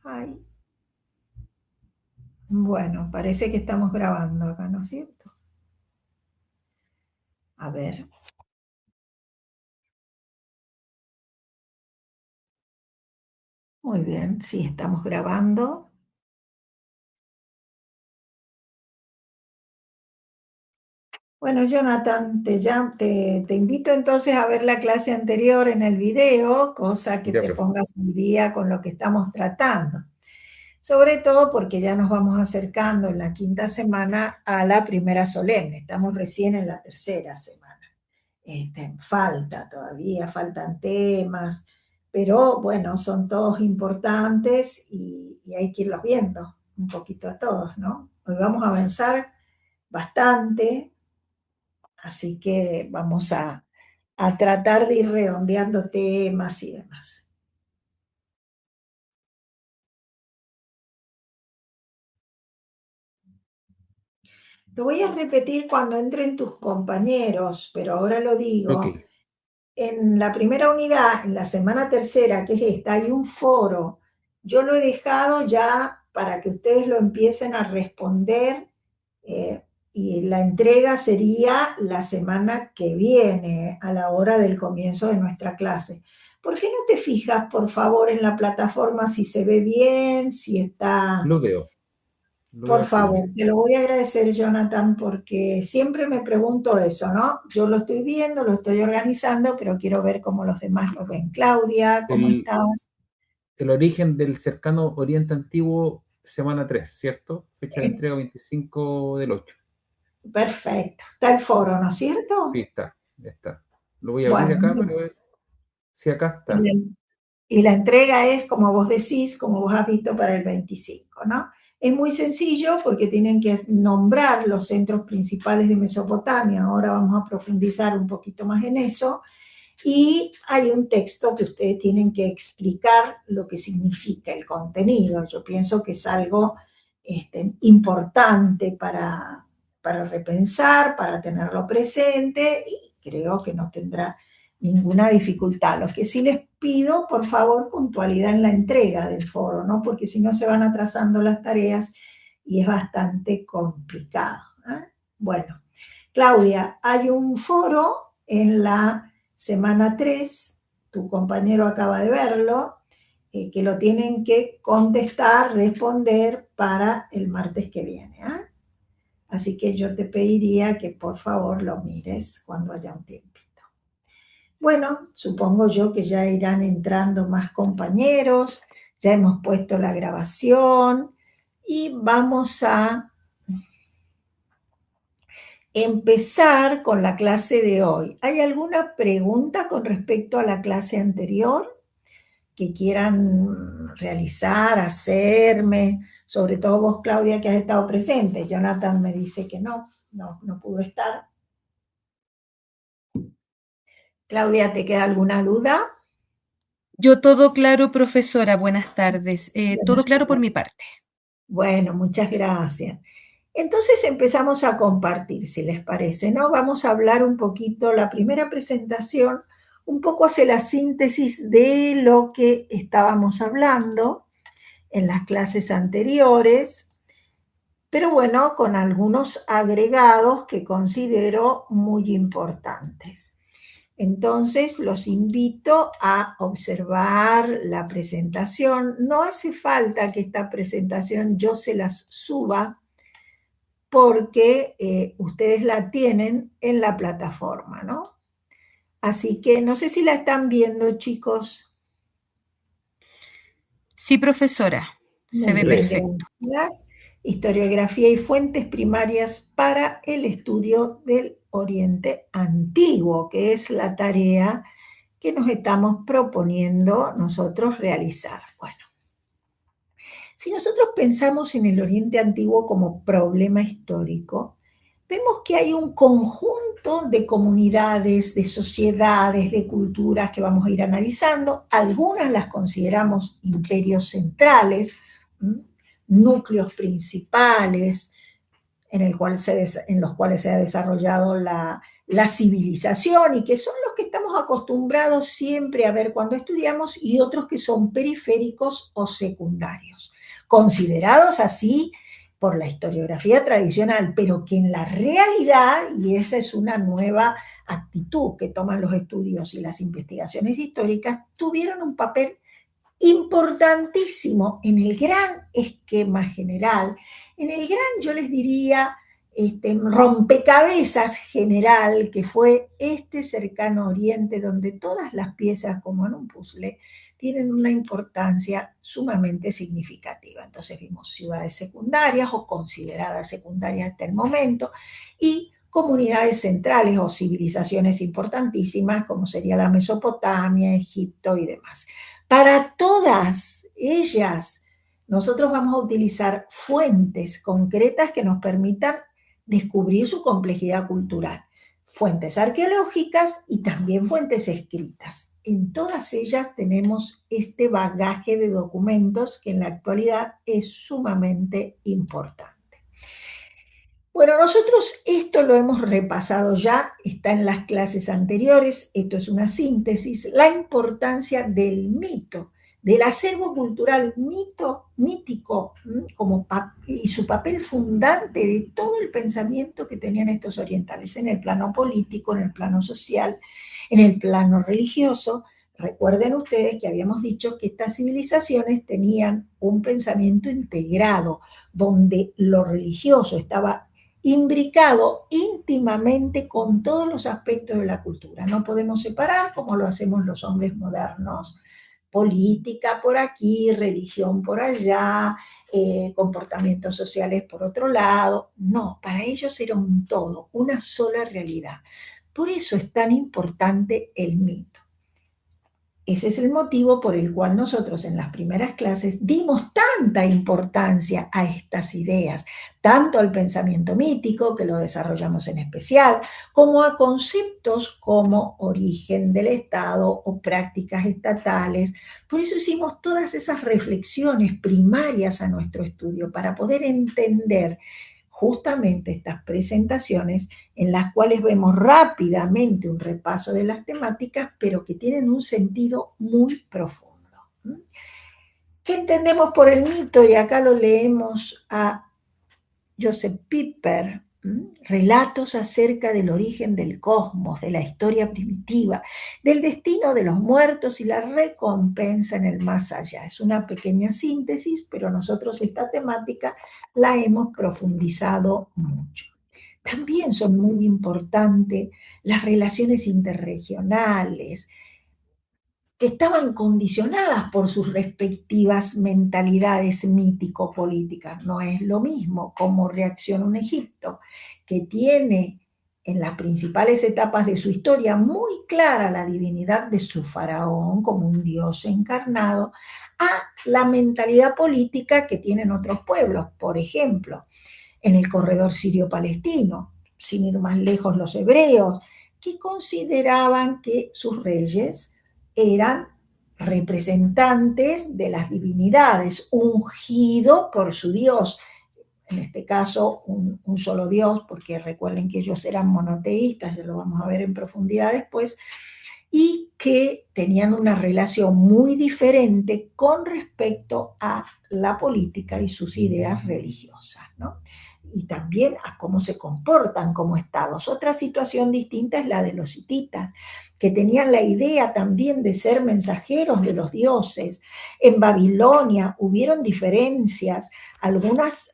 Ay, bueno, parece que estamos grabando acá, ¿no es cierto? A ver. Muy bien, sí, estamos grabando. Bueno, Jonathan, te invito entonces a ver la clase anterior en el video, cosa que Ya, te profe. pongas un día con lo que estamos tratando. Sobre todo porque ya nos vamos acercando en la quinta semana a la primera solemne. Estamos recién en la tercera semana. Falta todavía, faltan temas, pero bueno, son todos importantes y hay que irlos viendo un poquito a todos, ¿no? Hoy vamos a avanzar bastante, así que vamos a tratar de ir redondeando temas y demás. Lo voy a repetir cuando entren tus compañeros, pero ahora lo Ok, digo. En la primera unidad, en la semana tercera, que es esta, hay un foro. Yo lo he dejado ya para que ustedes lo empiecen a responder eh, y la entrega sería la semana que viene, a la hora del comienzo de nuestra clase. ¿Por qué no te fijas, por favor, en la plataforma si se ve bien, si está... lo veo Por al tiro. favor, te lo voy a agradecer, Jonathan, porque siempre me pregunto eso, ¿no? Yo lo estoy viendo, lo estoy organizando, pero quiero ver cómo los demás lo ven. Claudia, ¿cómo El, estás? el origen del cercano Oriente Antiguo, semana 3, ¿cierto? Fecha de Eh, entrega 25 del 8. Perfecto. Está el foro, ¿no es Sí, cierto? está, ya está. Lo voy a abrir Bueno, acá para ver si acá y está. la, y la entrega es, como vos decís, como vos has visto, para el 25, ¿no? Es muy sencillo porque tienen que nombrar los centros principales de Mesopotamia. Ahora vamos a profundizar un poquito más en eso. Y hay un texto que ustedes tienen que explicar lo que significa el contenido. Yo pienso que es algo importante para repensar, para tenerlo presente y creo que no tendrá ninguna dificultad. Lo que sí les pido, por favor, puntualidad en la entrega del foro, ¿no? Porque si no se van atrasando las tareas y es bastante complicado, ¿eh? Bueno, Claudia, hay un foro en la semana 3, tu compañero acaba de verlo, que lo tienen que contestar, responder para el martes que viene, ¿eh? Así que yo te pediría que por favor lo mires cuando haya un tiempito. Bueno, supongo yo que ya irán entrando más compañeros, ya hemos puesto la grabación y vamos a empezar con la clase de hoy. ¿Hay alguna pregunta con respecto a la clase anterior que quieran realizar, hacerme? Sobre todo vos, Claudia, que has estado presente. Jonathan me dice que no pudo estar. Claudia, ¿te queda alguna duda? Yo todo claro, profesora, buenas tardes. Todo claro por mi parte. Bueno, muchas gracias. Entonces empezamos a compartir, si les parece, ¿no? Vamos a hablar un poquito, la primera presentación, un poco hace la síntesis de lo que estábamos hablando en las clases anteriores, pero bueno, con algunos agregados que considero muy importantes. Entonces, los invito a observar la presentación. No hace falta que esta presentación yo se las suba porque ustedes la tienen en la plataforma, ¿no? Así que no sé si la están viendo, chicos. Sí, profesora, se Muy ve Se ve, bien, sí. perfecto. gracias. Historiografía y fuentes primarias para el estudio del Oriente Antiguo, que es la tarea que nos estamos proponiendo nosotros realizar. Bueno, si nosotros pensamos en el Oriente Antiguo como problema histórico, vemos que hay un conjunto de comunidades, de sociedades, de culturas que vamos a ir analizando. Algunas las consideramos imperios centrales, núcleos principales en los cuales se ha desarrollado la civilización y que son los que estamos acostumbrados siempre a ver cuando estudiamos, y otros que son periféricos o secundarios, considerados así por la historiografía tradicional, pero que en la realidad, y esa es una nueva actitud que toman los estudios y las investigaciones históricas, tuvieron un papel importantísimo en el gran esquema general, en el gran, yo les diría, rompecabezas general que fue este cercano oriente, donde todas las piezas, como en un puzzle, tienen una importancia sumamente significativa. Entonces vimos ciudades secundarias o consideradas secundarias hasta el momento, y comunidades centrales o civilizaciones importantísimas, como sería la Mesopotamia, Egipto y demás. Para todas ellas, nosotros vamos a utilizar fuentes concretas que nos permitan descubrir su complejidad cultural. Fuentes arqueológicas y también fuentes escritas. En todas ellas tenemos este bagaje de documentos que en la actualidad es sumamente importante. Bueno, nosotros esto lo hemos repasado ya, está en las clases anteriores, esto es una síntesis, la importancia del mito, del acervo cultural mítico y su papel fundante de todo el pensamiento que tenían estos orientales en el plano político, en el plano social, en el plano religioso. Recuerden ustedes que habíamos dicho que estas civilizaciones tenían un pensamiento integrado, donde lo religioso estaba imbricado íntimamente con todos los aspectos de la cultura. No podemos separar, como lo hacemos los hombres modernos, política por aquí, religión por allá, comportamientos sociales por otro lado. No, para ellos era un todo, una sola realidad. Por eso es tan importante el mito. Ese es el motivo por el cual nosotros en las primeras clases dimos tanta importancia a estas ideas, tanto al pensamiento mítico, que lo desarrollamos en especial, como a conceptos como origen del Estado o prácticas estatales. Por eso hicimos todas esas reflexiones primarias a nuestro estudio, para poder entender justamente estas presentaciones en las cuales vemos rápidamente un repaso de las temáticas, pero que tienen un sentido muy profundo. ¿Qué entendemos por el mito? Y acá lo leemos a Joseph Pieper. Relatos acerca del origen del cosmos, de la historia primitiva, del destino de los muertos y la recompensa en el más allá. Es una pequeña síntesis, pero nosotros esta temática la hemos profundizado mucho. También son muy importantes las relaciones interregionales, que estaban condicionadas por sus respectivas mentalidades mítico-políticas. No es lo mismo cómo reacciona un Egipto, que tiene en las principales etapas de su historia muy clara la divinidad de su faraón como un dios encarnado, a la mentalidad política que tienen otros pueblos. Por ejemplo, en el corredor sirio-palestino, sin ir más lejos, los hebreos, que consideraban que sus reyes eran representantes de las divinidades, ungido por su Dios, en este caso un solo Dios, porque recuerden que ellos eran monoteístas, ya lo vamos a ver en profundidad después, y que tenían una relación muy diferente con respecto a la política y sus ideas religiosas, ¿no? Y también a cómo se comportan como estados. Otra situación distinta es la de los hititas, que tenían la idea también de ser mensajeros de los dioses. En Babilonia hubieron diferencias, algunas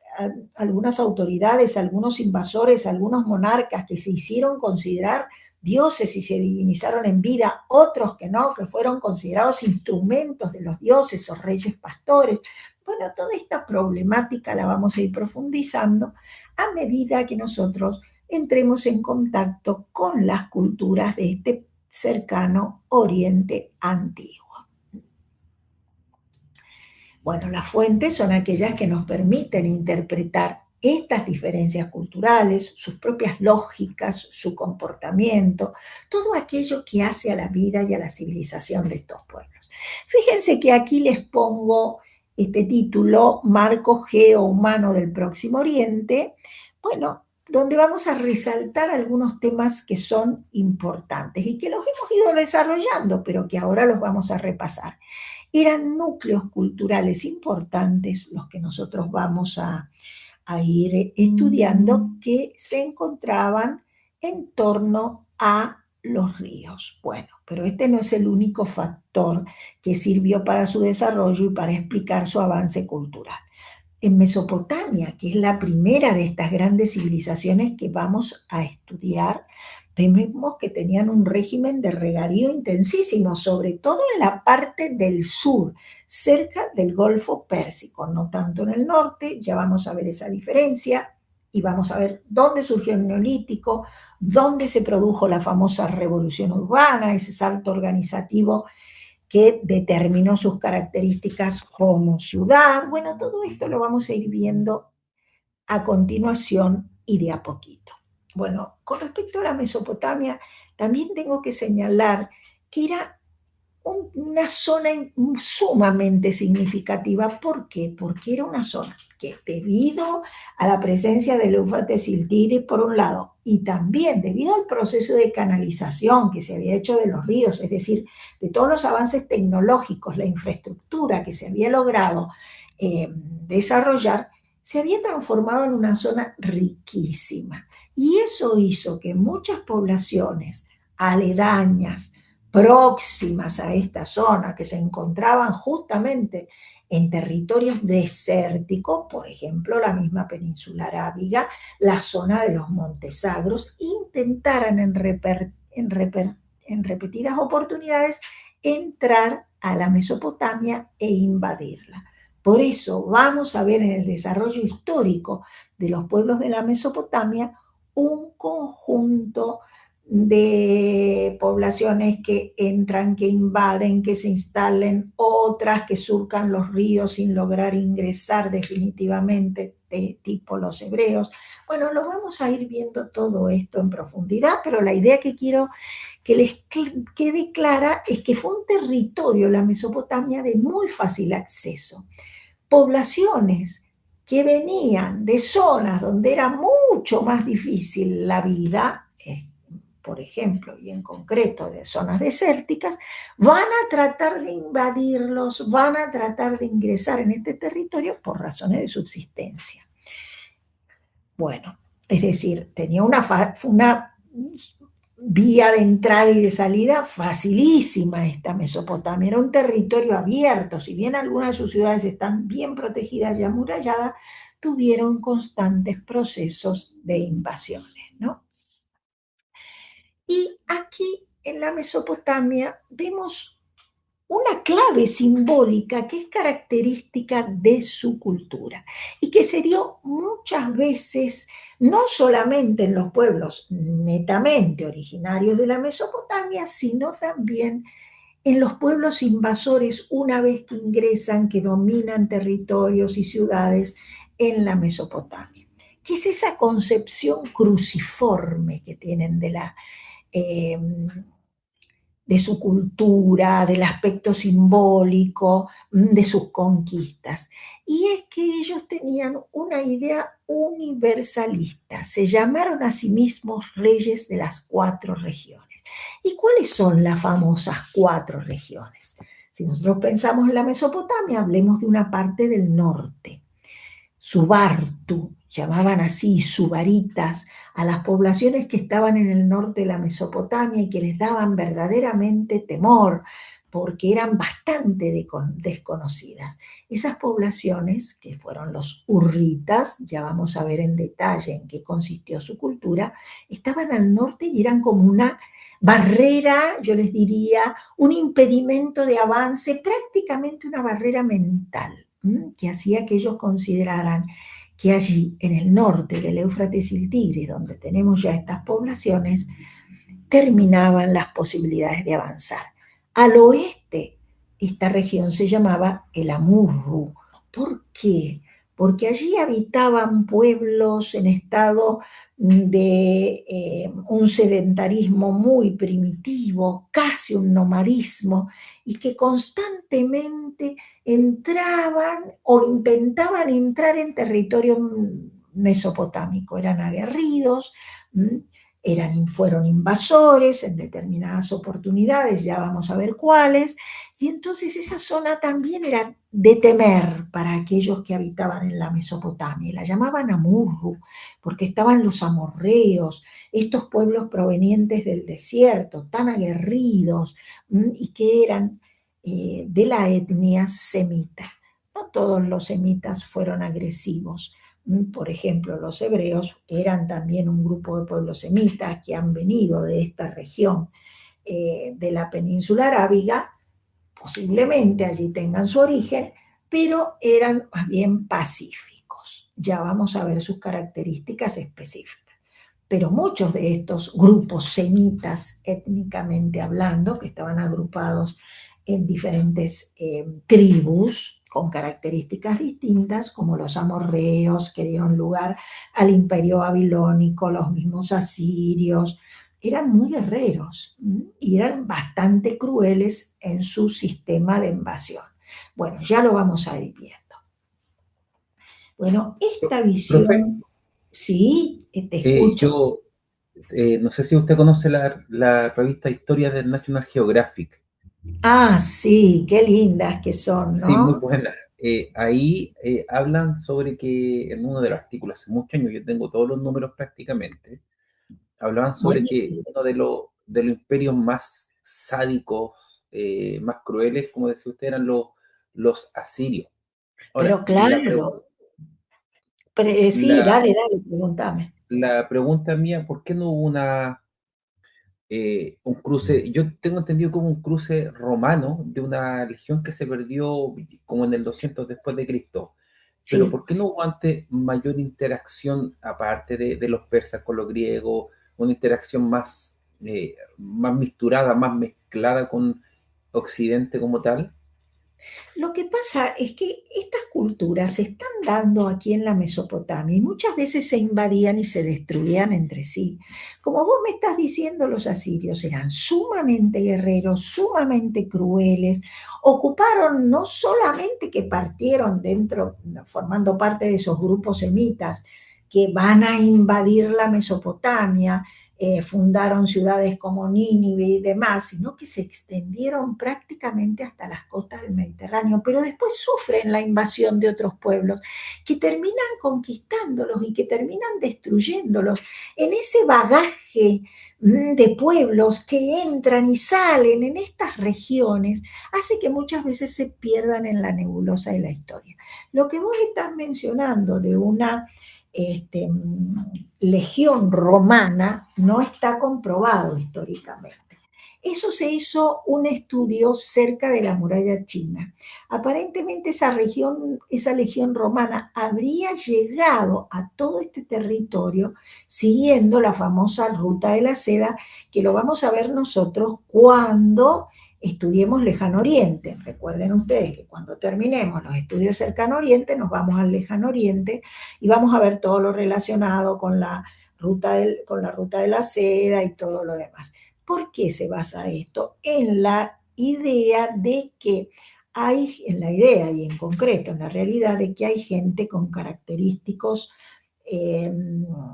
autoridades, algunos invasores, algunos monarcas que se hicieron considerar dioses y se divinizaron en vida, otros que no, que fueron considerados instrumentos de los dioses o reyes pastores. Bueno, toda esta problemática la vamos a ir profundizando a medida que nosotros entremos en contacto con las culturas de este cercano Oriente Antiguo. Bueno, las fuentes son aquellas que nos permiten interpretar estas diferencias culturales, sus propias lógicas, su comportamiento, todo aquello que hace a la vida y a la civilización de estos pueblos. Fíjense que aquí les pongo este título, Marco Geo-Humano del Próximo Oriente. Bueno, donde vamos a resaltar algunos temas que son importantes y que los hemos ido desarrollando, pero que ahora los vamos a repasar. Eran núcleos culturales importantes los que nosotros vamos a ir estudiando, que se encontraban en torno a los ríos. Bueno, pero este no es el único factor que sirvió para su desarrollo y para explicar su avance cultural. En Mesopotamia, que es la primera de estas grandes civilizaciones que vamos a estudiar, vemos que tenían un régimen de regadío intensísimo, sobre todo en la parte del sur, cerca del Golfo Pérsico, no tanto en el norte. Ya vamos a ver esa diferencia y vamos a ver dónde surgió el Neolítico, dónde se produjo la famosa revolución urbana, ese salto organizativo que determinó sus características como ciudad. Bueno, todo esto lo vamos a ir viendo a continuación y de a poquito. Bueno, con respecto a la Mesopotamia, también tengo que señalar que era una zona sumamente significativa. ¿Por qué? Porque era una zona que, debido a la presencia del Éufrates y el Tigris por un lado, y también debido al proceso de canalización que se había hecho de los ríos, es decir, de todos los avances tecnológicos, la infraestructura que se había logrado desarrollar, se había transformado en una zona riquísima. Y eso hizo que muchas poblaciones aledañas, próximas a esta zona, que se encontraban justamente en territorios desérticos, por ejemplo, la misma península arábiga, la zona de los Montes Sagros, intentaran en repetidas oportunidades entrar a la Mesopotamia e invadirla. Por eso vamos a ver en el desarrollo histórico de los pueblos de la Mesopotamia un conjunto de poblaciones que entran, que invaden, que se instalen, otras que surcan los ríos sin lograr ingresar definitivamente, de tipo los hebreos. Bueno, lo vamos a ir viendo todo esto en profundidad, pero la idea que quiero que les quede clara es que fue un territorio, la Mesopotamia, de muy fácil acceso. Poblaciones que venían de zonas donde era mucho más difícil la vida, por ejemplo, y en concreto de zonas desérticas, van a tratar de invadirlos, van a tratar de ingresar en este territorio por razones de subsistencia. Bueno, es decir, tenía una vía de entrada y de salida facilísima esta Mesopotamia. Era un territorio abierto. Si bien algunas de sus ciudades están bien protegidas y amuralladas, tuvieron constantes procesos de invasiones, ¿no? Y aquí en la Mesopotamia vemos una clave simbólica que es característica de su cultura y que se dio muchas veces no solamente en los pueblos netamente originarios de la Mesopotamia, sino también en los pueblos invasores una vez que ingresan, que dominan territorios y ciudades en la Mesopotamia. ¿Qué es esa concepción cruciforme que tienen de su cultura, del aspecto simbólico, de sus conquistas? Y es que ellos tenían una idea universalista. Se llamaron a sí mismos reyes de las 4 regiones. ¿Y cuáles son las famosas 4 regiones? Si nosotros pensamos en la Mesopotamia, hablemos de una parte del norte. Subartu, llamaban así, subaritas, a las poblaciones que estaban en el norte de la Mesopotamia y que les daban verdaderamente temor, porque eran bastante desconocidas. Esas poblaciones, que fueron los hurritas, ya vamos a ver en detalle en qué consistió su cultura, estaban al norte y eran como una barrera, yo les diría, un impedimento de avance, prácticamente una barrera mental, que hacía que ellos consideraran que allí, en el norte del Éufrates y el Tigris, donde tenemos ya estas poblaciones, terminaban las posibilidades de avanzar. Al oeste, esta región se llamaba el Amurru. ¿Por qué? Porque allí habitaban pueblos en estado de un sedentarismo muy primitivo, casi un nomadismo, y que constantemente entraban o intentaban entrar en territorio mesopotámico, eran aguerridos, fueron invasores en determinadas oportunidades, ya vamos a ver cuáles, y entonces esa zona también era de temer para aquellos que habitaban en la Mesopotamia, la llamaban Amurru, porque estaban los amorreos, estos pueblos provenientes del desierto, tan aguerridos, y que eran de la etnia semita. No todos los semitas fueron agresivos. Por ejemplo, los hebreos eran también un grupo de pueblos semitas que han venido de esta región de la península arábiga, posiblemente allí tengan su origen, pero eran más bien pacíficos. Ya vamos a ver sus características específicas. Pero muchos de estos grupos semitas, étnicamente hablando, que estaban agrupados en diferentes tribus con características distintas, como los amorreos que dieron lugar al imperio babilónico, los mismos asirios, eran muy guerreros y eran bastante crueles en su sistema de invasión. Bueno, ya lo vamos a ir viendo. Bueno, esta Profe, visión, sí, te escucho. yo no sé si usted conoce la revista Historia del National Geographic. Ah, sí, qué lindas que son, Sí, muy ¿no? buena. Ahí hablan sobre que en uno de los artículos, hace muchos años, yo tengo todos los números prácticamente, hablaban sobre que Buenísimo. uno de los imperios más sádicos, más crueles, como decía usted, eran los asirios. Ahora, Pero claro, sí, la, dale, pregúntame. la pregunta mía, ¿por qué no hubo un cruce? Yo tengo entendido como un cruce romano de una legión que se perdió como en el 200 después de Cristo. Pero Sí. ¿por qué no hubo antes mayor interacción, aparte de los persas con los griegos, una interacción más misturada, más mezclada con Occidente como tal? Lo que pasa es que estas culturas se están dando aquí en la Mesopotamia y muchas veces se invadían y se destruían entre sí. Como vos me estás diciendo, los asirios eran sumamente guerreros, sumamente crueles, ocuparon no solamente que partieron dentro, formando parte de esos grupos semitas que van a invadir la Mesopotamia, fundaron ciudades como Nínive y demás, sino que se extendieron prácticamente hasta las costas del Mediterráneo, pero después sufren la invasión de otros pueblos que terminan conquistándolos y que terminan destruyéndolos. En ese bagaje de pueblos que entran y salen en estas regiones, hace que muchas veces se pierdan en la nebulosa de la historia. Lo que vos estás mencionando de una legión romana no está comprobado históricamente. Eso se hizo un estudio cerca de la muralla china. Aparentemente esa legión romana habría llegado a todo este territorio siguiendo la famosa ruta de la seda, que lo vamos a ver nosotros cuando estudiemos Lejano Oriente. Recuerden ustedes que cuando terminemos los estudios Cercano Oriente nos vamos al Lejano Oriente y vamos a ver todo lo relacionado con la ruta de la seda y todo lo demás. ¿Por qué se basa esto? En la idea de que en la idea y en concreto en la realidad de que hay gente con característicos eh,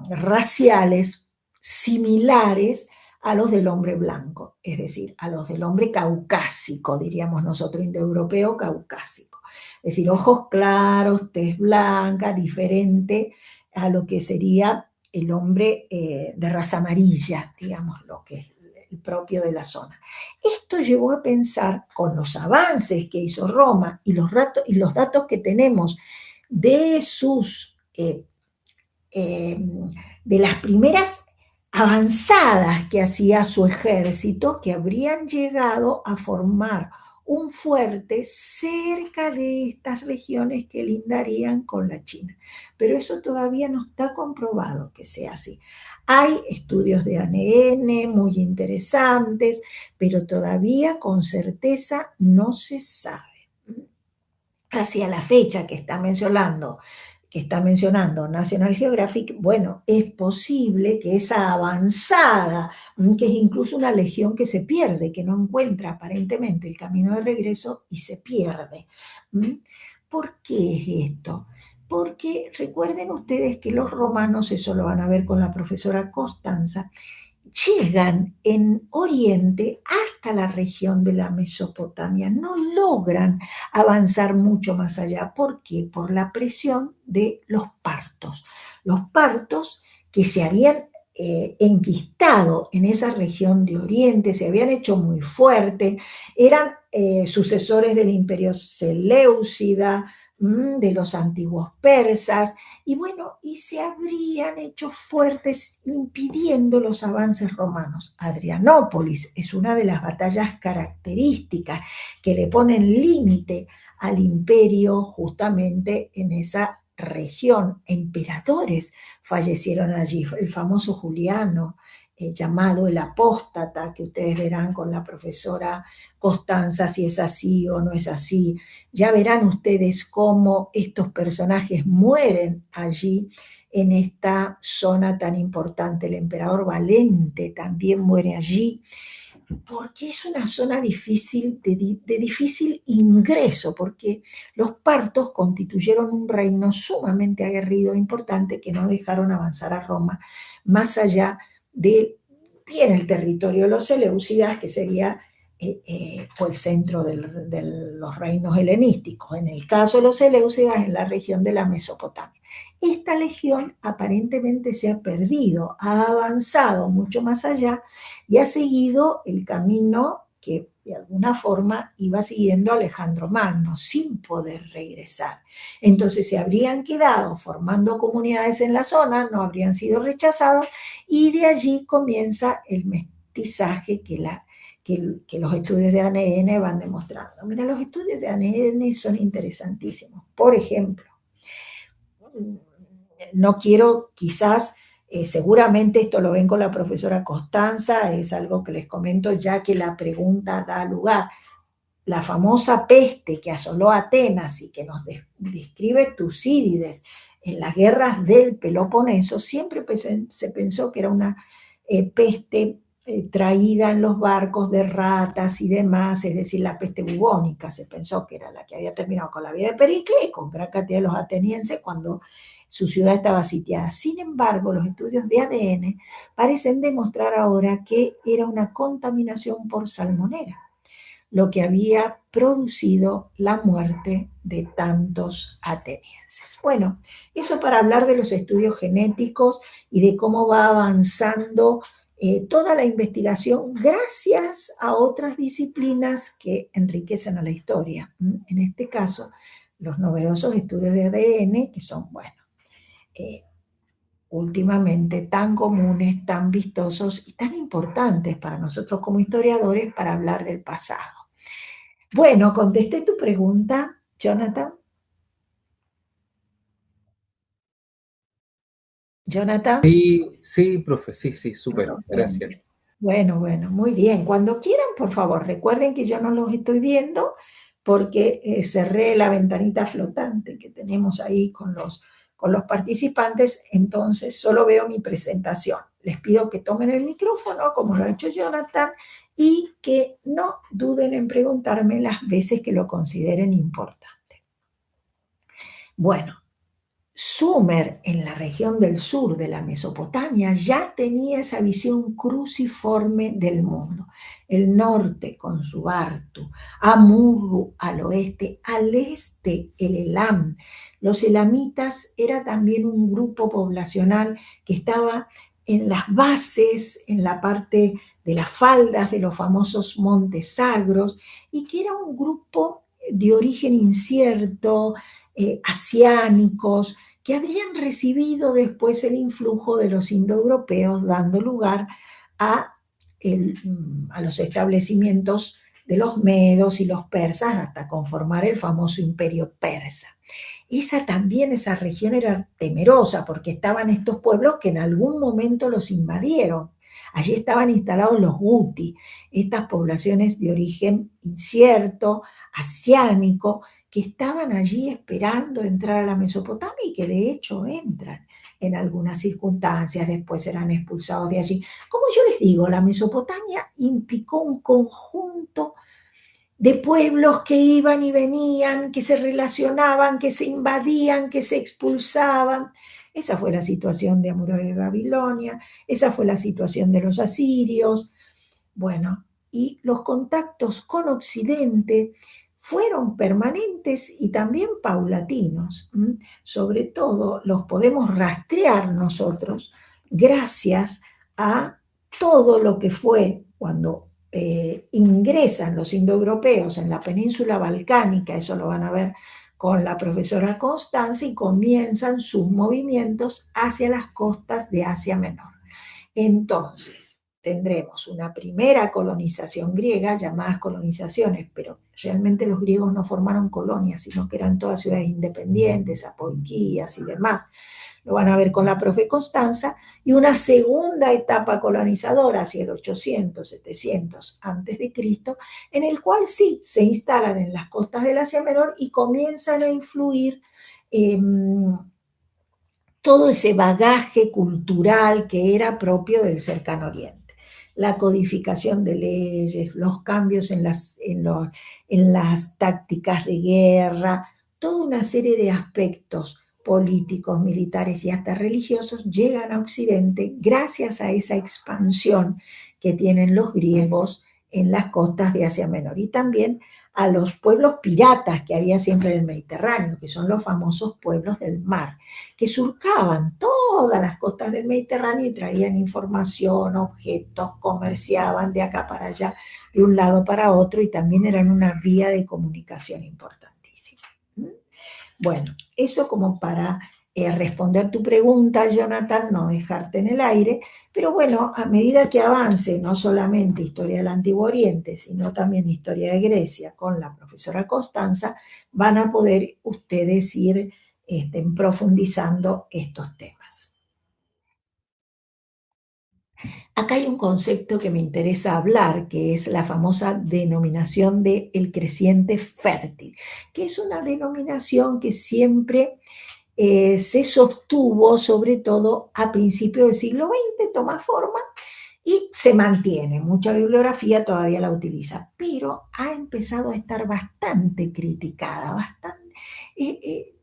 raciales similares a los del hombre blanco, es decir, a los del hombre caucásico, diríamos nosotros, indoeuropeo caucásico. Es decir, ojos claros, tez blanca, diferente a lo que sería el hombre de raza amarilla, digamos, lo que es el propio de la zona. Esto llevó a pensar, con los avances que hizo Roma y los datos que tenemos de sus de las primeras avanzadas que hacía su ejército, que habrían llegado a formar un fuerte cerca de estas regiones que lindarían con la China. Pero eso todavía no está comprobado que sea así. Hay estudios de ADN muy interesantes, pero todavía con certeza no se sabe. Hacia la fecha que está mencionando National Geographic, bueno, es posible que esa avanzada, que es incluso una legión que se pierde, que no encuentra aparentemente el camino de regreso y se pierde. ¿Por qué es esto? porque recuerden ustedes que los romanos, eso lo van a ver con la profesora Costanza, llegan en Oriente hasta la región de la Mesopotamia, no logran avanzar mucho más allá. ¿Por qué? Por la presión de los partos. Los partos que se habían enquistado en esa región de Oriente, se habían hecho muy fuertes, eran sucesores del imperio Seleucida, de los antiguos persas, y bueno, y se habrían hecho fuertes impidiendo los avances romanos. Adrianópolis es una de las batallas características que le ponen límite al imperio justamente en esa región. Emperadores fallecieron allí, el famoso Juliano, llamado el apóstata, que ustedes verán con la profesora Costanza si es así o no es así. Ya verán ustedes cómo estos personajes mueren allí en esta zona tan importante. El emperador Valente también muere allí, porque es una zona difícil, de difícil ingreso, porque los partos constituyeron un reino sumamente aguerrido e importante que no dejaron avanzar a Roma más allá de bien el territorio de los Seleucidas, que sería el centro de los reinos helenísticos. En el caso de los Seleucidas, en la región de la Mesopotamia. Esta legión aparentemente se ha perdido, ha avanzado mucho más allá y ha seguido el camino que de alguna forma iba siguiendo Alejandro Magno sin poder regresar. Entonces se habrían quedado formando comunidades en la zona, no habrían sido rechazados, y de allí comienza el mestizaje que los estudios de ADN van demostrando. Mira, los estudios de ADN son interesantísimos. Por ejemplo, no quiero quizás, seguramente esto lo ven con la profesora Costanza, es algo que les comento ya que la pregunta da lugar. La famosa peste que asoló Atenas y que nos describe Tucídides en las guerras del Peloponeso, siempre se pensó que era una peste traída en los barcos de ratas y demás, es decir, la peste bubónica. Se pensó que era la que había terminado con la vida de Pericles y con gran cantidad de los atenienses cuando su ciudad estaba sitiada. Sin embargo, los estudios de ADN parecen demostrar ahora que era una contaminación por salmonera lo que había producido la muerte de tantos atenienses. Bueno, eso para hablar de los estudios genéticos y de cómo va avanzando toda la investigación gracias a otras disciplinas que enriquecen a la historia. En este caso, los novedosos estudios de ADN, que son, bueno, últimamente tan comunes, tan vistosos y tan importantes para nosotros como historiadores para hablar del pasado. Bueno, contesté tu pregunta, Jonathan. Jonathan. Sí, profe, sí, súper, gracias. Bueno, muy bien. Cuando quieran, por favor, recuerden que yo no los estoy viendo porque cerré la ventanita flotante que tenemos ahí con los participantes, entonces solo veo mi presentación. Les pido que tomen el micrófono, como lo ha hecho Jonathan, y que no duden en preguntarme las veces que lo consideren importante. Bueno, Sumer, en la región del sur de la Mesopotamia, ya tenía esa visión cruciforme del mundo. El norte con su Artu, Amurru al oeste, al este el Elam. Los elamitas era también un grupo poblacional que estaba en las bases, en la parte de las faldas de los famosos montes sagros, y que era un grupo de origen incierto, asiánicos, que habrían recibido después el influjo de los indoeuropeos, dando lugar a los establecimientos de los medos y los persas hasta conformar el famoso imperio persa. Esa región era temerosa porque estaban estos pueblos que en algún momento los invadieron. Allí estaban instalados los guti, estas poblaciones de origen incierto, asiánico, que estaban allí esperando entrar a la Mesopotamia y que de hecho entran en algunas circunstancias, después serán expulsados de allí. Como yo les digo, la Mesopotamia implicó un conjunto de pueblos que iban y venían, que se relacionaban, que se invadían, que se expulsaban. Esa fue la situación de Hammurabi de Babilonia, esa fue la situación de los asirios. Bueno, y los contactos con Occidente fueron permanentes y también paulatinos. Sobre todo los podemos rastrear nosotros gracias a todo lo que fue cuando ingresan los indoeuropeos en la península balcánica, eso lo van a ver con la profesora Constanza, y comienzan sus movimientos hacia las costas de Asia Menor. Entonces, tendremos una primera colonización griega, llamadas colonizaciones, pero realmente los griegos no formaron colonias, sino que eran todas ciudades independientes, apoiquías y demás. Lo van a ver con la profe Constanza, y una segunda etapa colonizadora hacia el 800, 700 antes de Cristo, en el cual sí se instalan en las costas del Asia Menor y comienzan a influir todo ese bagaje cultural que era propio del Cercano Oriente. La codificación de leyes, los cambios en las tácticas de guerra, toda una serie de aspectos políticos, militares y hasta religiosos llegan a Occidente gracias a esa expansión que tienen los griegos en las costas de Asia Menor, y también a los pueblos piratas que había siempre en el Mediterráneo, que son los famosos pueblos del mar, que surcaban todas las costas del Mediterráneo y traían información, objetos, comerciaban de acá para allá, de un lado para otro, y también eran una vía de comunicación importantísima. Bueno, eso como para responder tu pregunta, Jonathan, no dejarte en el aire, pero bueno, a medida que avance no solamente Historia del Antiguo Oriente, sino también Historia de Grecia con la profesora Constanza, van a poder ustedes ir profundizando estos temas. Acá hay un concepto que me interesa hablar, que es la famosa denominación de el creciente fértil, que es una denominación que siempre se sostuvo, sobre todo a principios del siglo XX, toma forma y se mantiene. Mucha bibliografía todavía la utiliza, pero ha empezado a estar bastante criticada,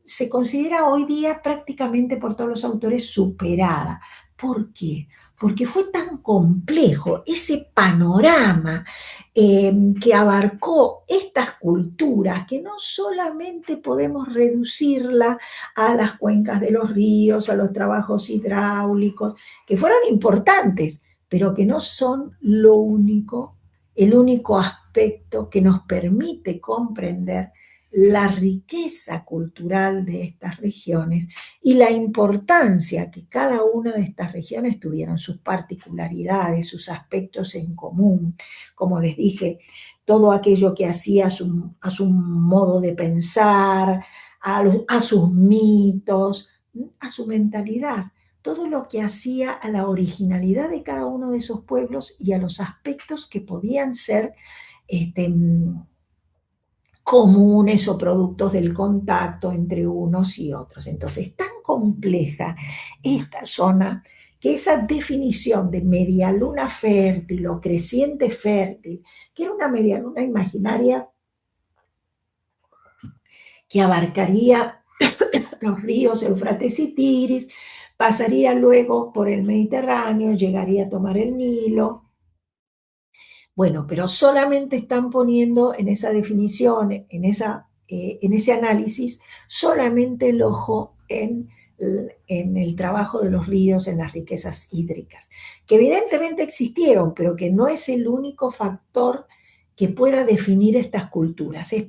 se considera hoy día prácticamente por todos los autores superada. ¿Por qué? Porque fue tan complejo ese panorama que abarcó estas culturas, que no solamente podemos reducirla a las cuencas de los ríos, a los trabajos hidráulicos, que fueron importantes, pero que no son el único aspecto que nos permite comprender la riqueza cultural de estas regiones y la importancia que cada una de estas regiones tuvieron, sus particularidades, sus aspectos en común, como les dije, todo aquello que hacía a su modo de pensar, a sus mitos, a su mentalidad, todo lo que hacía a la originalidad de cada uno de esos pueblos y a los aspectos que podían ser comunes o productos del contacto entre unos y otros. Entonces, tan compleja esta zona que esa definición de medialuna fértil o creciente fértil, que era una medialuna imaginaria que abarcaría los ríos Éufrates y Tigris, pasaría luego por el Mediterráneo, llegaría a tomar el Nilo. Bueno, pero solamente están poniendo en esa definición, en ese análisis, solamente el ojo en el trabajo de los ríos, en las riquezas hídricas, que evidentemente existieron, pero que no es el único factor que pueda definir estas culturas. Es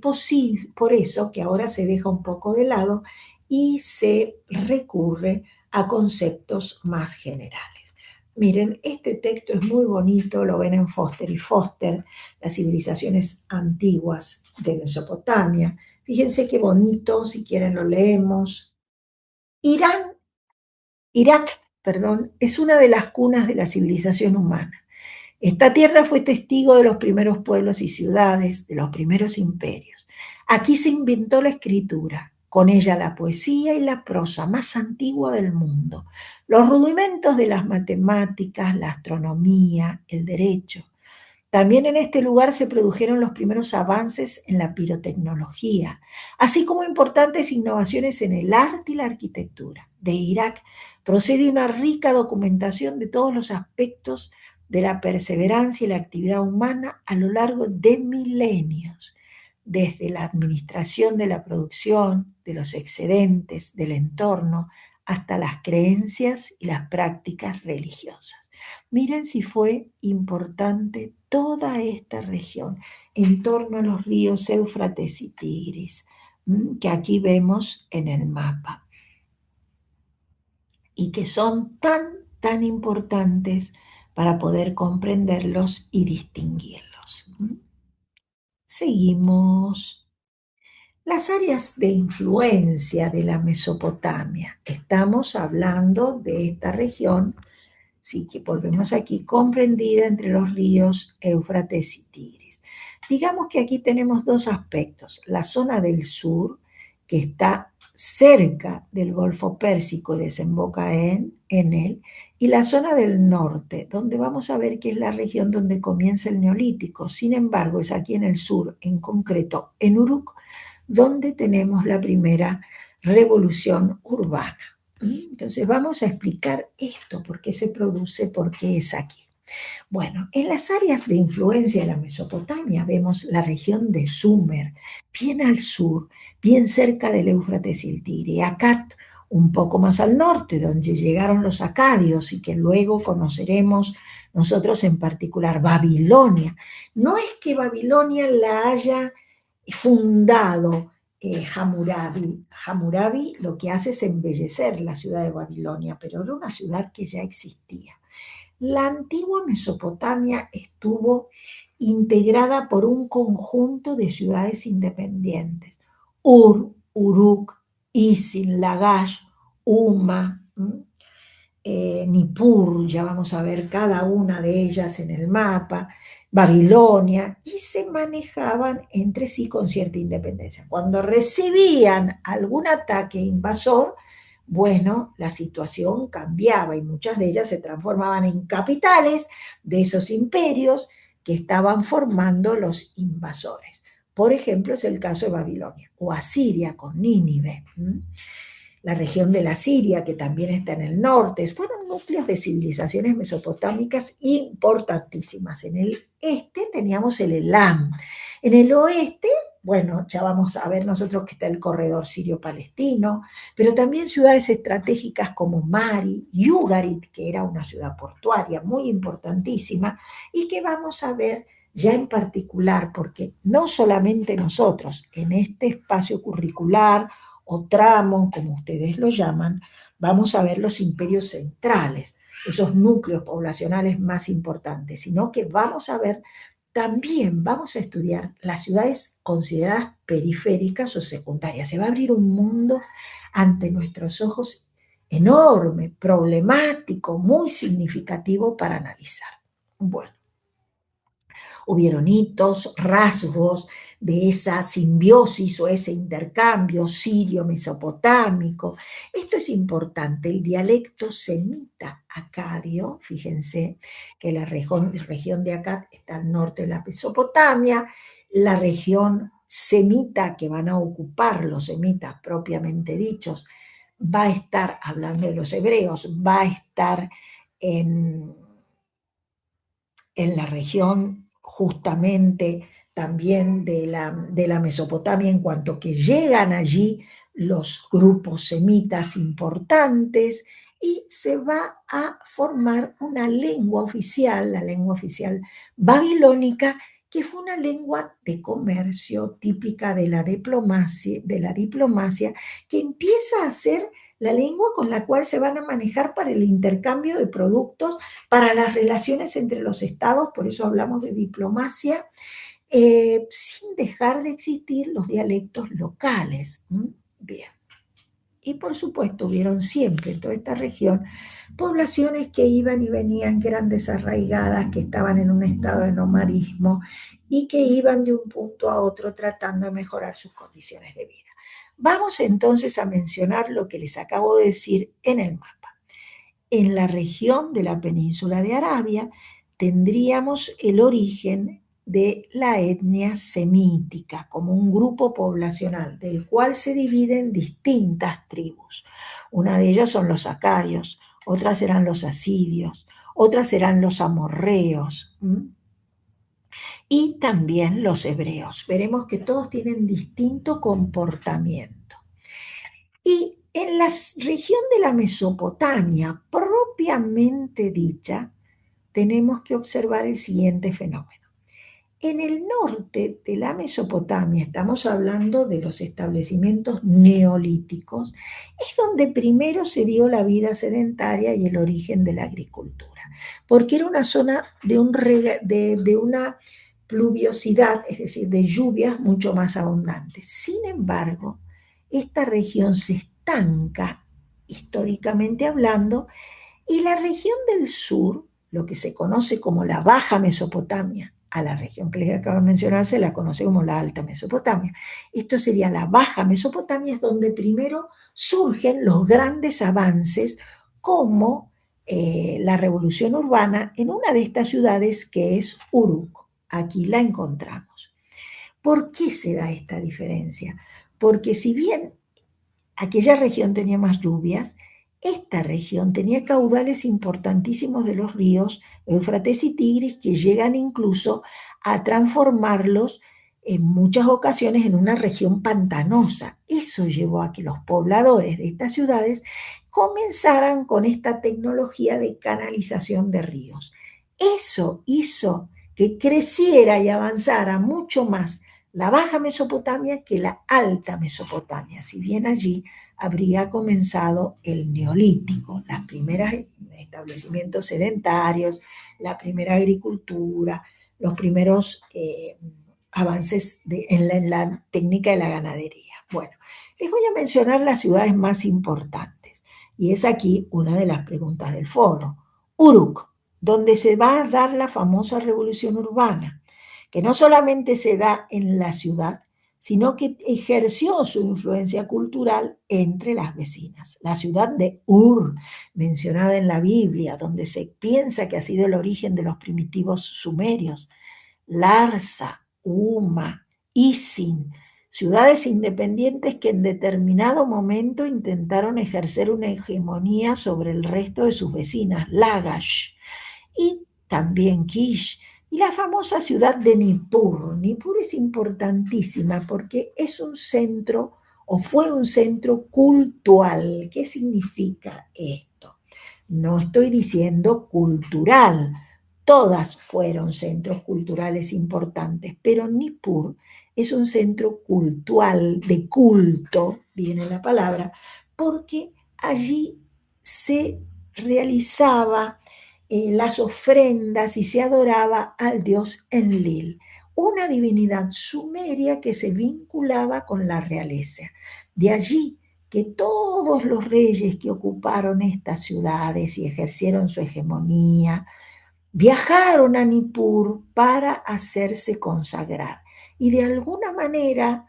por eso que ahora se deja un poco de lado y se recurre a conceptos más generales. Miren, este texto es muy bonito, lo ven en Foster y Foster, las civilizaciones antiguas de Mesopotamia. Fíjense qué bonito, si quieren lo leemos. Irak, es una de las cunas de la civilización humana. Esta tierra fue testigo de los primeros pueblos y ciudades, de los primeros imperios. Aquí se inventó la escritura, con ella la poesía y la prosa más antigua del mundo, los rudimentos de las matemáticas, la astronomía, el derecho. También en este lugar se produjeron los primeros avances en la pirotecnología, así como importantes innovaciones en el arte y la arquitectura. De Irak procede una rica documentación de todos los aspectos de la perseverancia y la actividad humana a lo largo de milenios, desde la administración de la producción, de los excedentes, del entorno, hasta las creencias y las prácticas religiosas. Miren si fue importante toda esta región en torno a los ríos Éufrates y Tigris, que aquí vemos en el mapa, y que son tan importantes para poder comprenderlos y distinguirlos. Seguimos. Las áreas de influencia de la Mesopotamia. Estamos hablando de esta región, sí que volvemos aquí, comprendida entre los ríos Éufrates y Tigris. Digamos que aquí tenemos dos aspectos. La zona del sur, que está cerca del Golfo Pérsico y desemboca en él, y la zona del norte, donde vamos a ver que es la región donde comienza el Neolítico. Sin embargo, es aquí en el sur, en concreto en Uruk, donde tenemos la primera revolución urbana. Entonces vamos a explicar esto, por qué se produce, por qué es aquí. Bueno, en las áreas de influencia de la Mesopotamia vemos la región de Sumer, bien al sur, bien cerca del Éufrates y el Tigre, y Akkad, un poco más al norte, donde llegaron los acadios y que luego conoceremos nosotros en particular, Babilonia. No es que Babilonia la haya fundado Hammurabi. Hammurabi lo que hace es embellecer la ciudad de Babilonia, pero era una ciudad que ya existía. La antigua Mesopotamia estuvo integrada por un conjunto de ciudades independientes: Ur, Uruk, Isin, Lagash, Umma, Nippur, ya vamos a ver cada una de ellas en el mapa, Babilonia, y se manejaban entre sí con cierta independencia. Cuando recibían algún ataque invasor, bueno, la situación cambiaba y muchas de ellas se transformaban en capitales de esos imperios que estaban formando los invasores. Por ejemplo, es el caso de Babilonia o Asiria con Nínive. La región de la Siria, que también está en el norte, fueron núcleos de civilizaciones mesopotámicas importantísimas. En el este teníamos el Elam. En el oeste, bueno, ya vamos a ver nosotros que está el corredor sirio-palestino, pero también ciudades estratégicas como Mari y Ugarit, que era una ciudad portuaria muy importantísima, y que vamos a ver ya en particular, porque no solamente nosotros en este espacio curricular o tramo, como ustedes lo llaman, vamos a ver los imperios centrales, esos núcleos poblacionales más importantes, sino que vamos a ver también, vamos a estudiar las ciudades consideradas periféricas o secundarias. Se va a abrir un mundo ante nuestros ojos enorme, problemático, muy significativo para analizar. Bueno, hubieron hitos, rasgos de esa simbiosis o ese intercambio sirio-mesopotámico. Esto es importante. El dialecto semita acadio, fíjense que la región de Akkad está al norte de la Mesopotamia, la región semita que van a ocupar los semitas propiamente dichos va a estar, hablando de los hebreos, va a estar en la región justamente también de la Mesopotamia, en cuanto que llegan allí los grupos semitas importantes y se va a formar una lengua oficial, la lengua oficial babilónica, que fue una lengua de comercio típica de la diplomacia, que empieza a ser la lengua con la cual se van a manejar para el intercambio de productos, para las relaciones entre los estados, por eso hablamos de diplomacia, sin dejar de existir los dialectos locales. Bien. Y por supuesto hubieron siempre en toda esta región poblaciones que iban y venían, que eran desarraigadas, que estaban en un estado de nomadismo y que iban de un punto a otro tratando de mejorar sus condiciones de vida. Vamos entonces a mencionar lo que les acabo de decir en el mapa. En la región de la península de Arabia tendríamos el origen de la etnia semítica como un grupo poblacional del cual se dividen distintas tribus. Una de ellas son los acadios, otras serán los asidios, otras serán los amorreos y también los hebreos. Veremos que todos tienen distinto comportamiento. Y en la región de la Mesopotamia, propiamente dicha, tenemos que observar el siguiente fenómeno. En el norte de la Mesopotamia, estamos hablando de los establecimientos neolíticos, es donde primero se dio la vida sedentaria y el origen de la agricultura, porque era una zona de una pluviosidad, es decir, de lluvias mucho más abundantes. Sin embargo, esta región se estanca, históricamente hablando, y la región del sur, lo que se conoce como la Baja Mesopotamia, a la región que les acabo de mencionar se la conoce como la Alta Mesopotamia. Esto sería la Baja Mesopotamia, es donde primero surgen los grandes avances como la revolución urbana en una de estas ciudades que es Uruk. Aquí la encontramos. ¿Por qué se da esta diferencia? Porque si bien aquella región tenía más lluvias, esta región tenía caudales importantísimos de los ríos Éufrates y Tigris que llegan incluso a transformarlos en muchas ocasiones en una región pantanosa. Eso llevó a que los pobladores de estas ciudades comenzaran con esta tecnología de canalización de ríos. Eso hizo que creciera y avanzara mucho más la Baja Mesopotamia que la Alta Mesopotamia, si bien allí habría comenzado el Neolítico, los primeros establecimientos sedentarios, la primera agricultura, los primeros avances en la técnica de la ganadería. Bueno, les voy a mencionar las ciudades más importantes, y es aquí una de las preguntas del foro. Uruk, donde se va a dar la famosa revolución urbana, que no solamente se da en la ciudad, sino que ejerció su influencia cultural entre las vecinas. La ciudad de Ur, mencionada en la Biblia, donde se piensa que ha sido el origen de los primitivos sumerios. Larsa, Uma, Isin, ciudades independientes que en determinado momento intentaron ejercer una hegemonía sobre el resto de sus vecinas, Lagash, y también Kish, y la famosa ciudad de Nippur. Nippur es importantísima porque es un centro o fue un centro cultural. ¿Qué significa esto? No estoy diciendo cultural, todas fueron centros culturales importantes, pero Nippur es un centro cultural, de culto, viene la palabra, porque allí se realizaba las ofrendas y se adoraba al dios Enlil, una divinidad sumeria que se vinculaba con la realeza. De allí que todos los reyes que ocuparon estas ciudades y ejercieron su hegemonía, viajaron a Nippur para hacerse consagrar y de alguna manera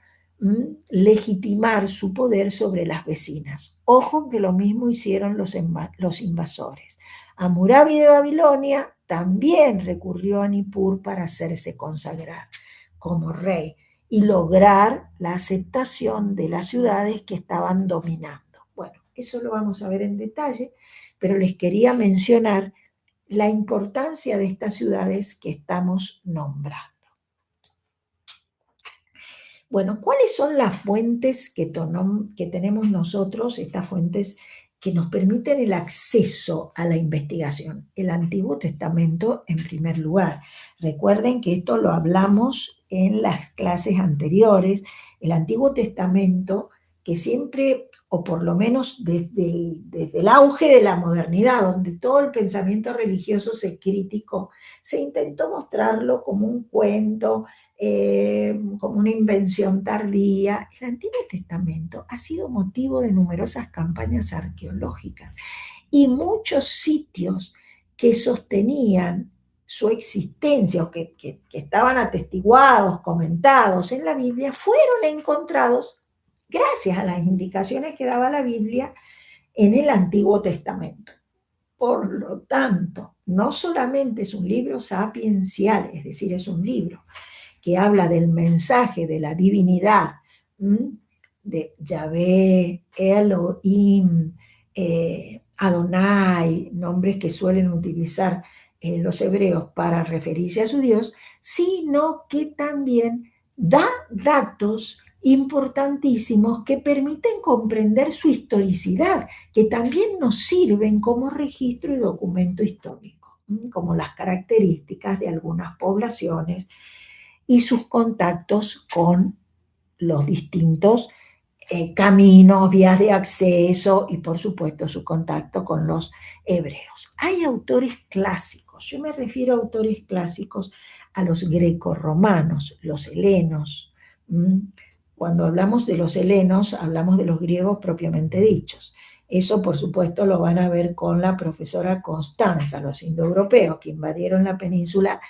legitimar su poder sobre las vecinas. Ojo que lo mismo hicieron los invasores. Hammurabi de Babilonia también recurrió a Nippur para hacerse consagrar como rey y lograr la aceptación de las ciudades que estaban dominando. Bueno, eso lo vamos a ver en detalle, pero les quería mencionar la importancia de estas ciudades que estamos nombrando. Bueno, ¿cuáles son las fuentes que tenemos nosotros, estas fuentes que nos permiten el acceso a la investigación? El Antiguo Testamento en primer lugar. Recuerden que esto lo hablamos en las clases anteriores. El Antiguo Testamento, que siempre, o por lo menos desde el auge de la modernidad, donde todo el pensamiento religioso se criticó, se intentó mostrarlo como un cuento, como una invención tardía. El Antiguo Testamento ha sido motivo de numerosas campañas arqueológicas y muchos sitios que sostenían su existencia o que estaban atestiguados, comentados en la Biblia, fueron encontrados gracias a las indicaciones que daba la Biblia en el Antiguo Testamento. Por lo tanto, no solamente es un libro sapiencial, es decir, es un libro que habla del mensaje de la divinidad, de Yahvé, Elohim, Adonai, nombres que suelen utilizar los hebreos para referirse a su Dios, sino que también da datos importantísimos que permiten comprender su historicidad, que también nos sirven como registro y documento histórico, como las características de algunas poblaciones y sus contactos con los distintos caminos, vías de acceso y por supuesto su contacto con los hebreos. Hay autores clásicos, yo me refiero a autores clásicos a los grecorromanos, los helenos. Cuando hablamos de los helenos, hablamos de los griegos propiamente dichos. Eso, por supuesto, lo van a ver con la profesora Constanza, los indoeuropeos que invadieron la península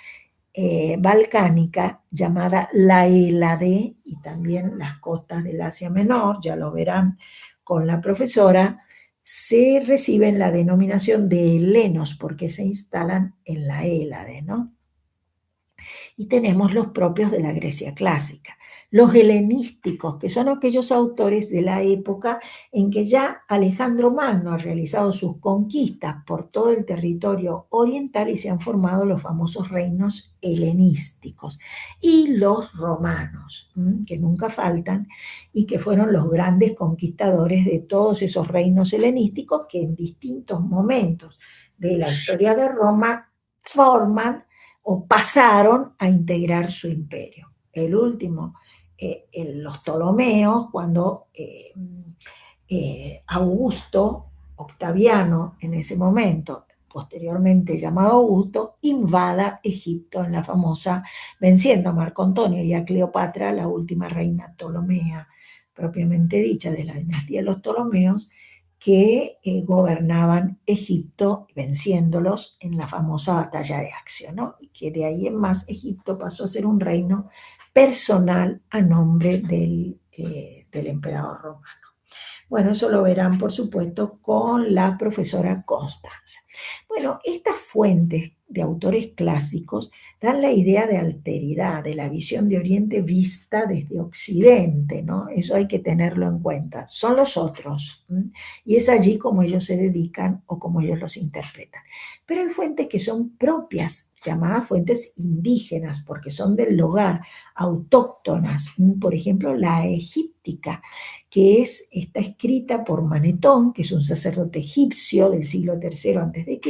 balcánica llamada la Hélade y también las costas del Asia Menor, ya lo verán con la profesora, se reciben la denominación de helenos porque se instalan en la Hélade, ¿no? Y tenemos los propios de la Grecia clásica. Los helenísticos, que son aquellos autores de la época en que ya Alejandro Magno ha realizado sus conquistas por todo el territorio oriental y se han formado los famosos reinos helenísticos. Y los romanos, que nunca faltan y que fueron los grandes conquistadores de todos esos reinos helenísticos que en distintos momentos de la historia de Roma forman o pasaron a integrar su imperio. El último, los Ptolomeos, cuando Augusto, Octaviano en ese momento, posteriormente llamado Augusto, invada Egipto en la famosa, venciendo a Marco Antonio y a Cleopatra, la última reina ptolomea propiamente dicha de la dinastía de los Ptolomeos, que gobernaban Egipto, venciéndolos en la famosa batalla de Accio, ¿no? Y que de ahí en más Egipto pasó a ser un reino personal a nombre del emperador romano. Bueno, eso lo verán, por supuesto, con la profesora Constanza. Bueno, estas fuentes de autores clásicos dan la idea de alteridad, de la visión de Oriente vista desde Occidente, ¿no? Eso hay que tenerlo en cuenta. Son los otros, y es allí como ellos se dedican o como ellos los interpretan. Pero hay fuentes que son propias, llamadas fuentes indígenas, porque son del lugar, autóctonas. Por ejemplo, la egíptica, que está escrita por Manetón, que es un sacerdote egipcio del siglo III a.C.,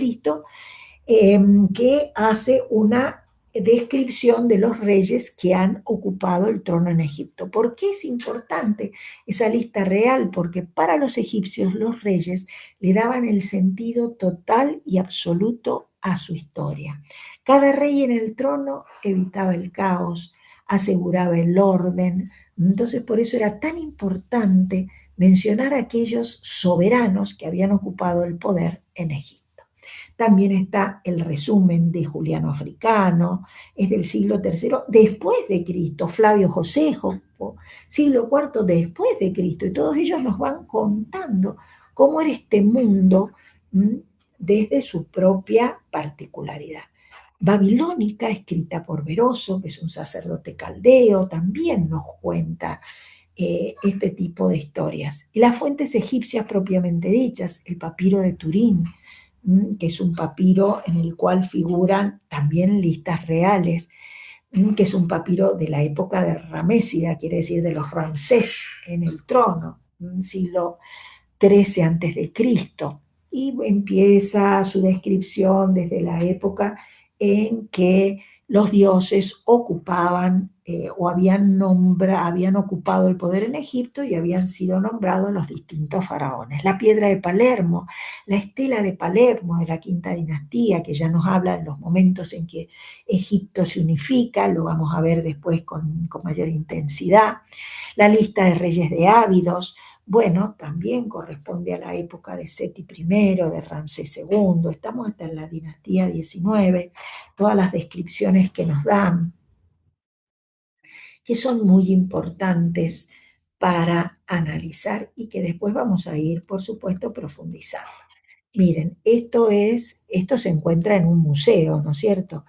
que hace una descripción de los reyes que han ocupado el trono en Egipto. ¿Por qué es importante esa lista real? Porque para los egipcios los reyes le daban el sentido total y absoluto a su historia. Cada rey en el trono evitaba el caos, aseguraba el orden. Entonces, por eso era tan importante mencionar a aquellos soberanos que habían ocupado el poder en Egipto. También está el resumen de Juliano Africano, es del siglo III después de Cristo, Flavio Josefo, siglo IV después de Cristo, y todos ellos nos van contando cómo era este mundo desde su propia particularidad. Babilónica, escrita por Beroso, que es un sacerdote caldeo, también nos cuenta este tipo de historias. Y las fuentes egipcias propiamente dichas, el papiro de Turín, que es un papiro en el cual figuran también listas reales, que es un papiro de la época de Ramésida, quiere decir de los Ramsés en el trono, siglo XIII antes de Cristo, y empieza su descripción desde la época en que los dioses ocupaban o habían ocupado el poder en Egipto y habían sido nombrados los distintos faraones. La piedra de Palermo, la estela de Palermo de la quinta dinastía, que ya nos habla de los momentos en que Egipto se unifica, lo vamos a ver después con mayor intensidad. La lista de reyes de Ábidos, bueno, también corresponde a la época de Seti I, de Ramsés II, estamos hasta en la dinastía 19, todas las descripciones que nos dan, que son muy importantes para analizar y que después vamos a ir, por supuesto, profundizando. Miren, esto se encuentra en un museo, ¿no es cierto?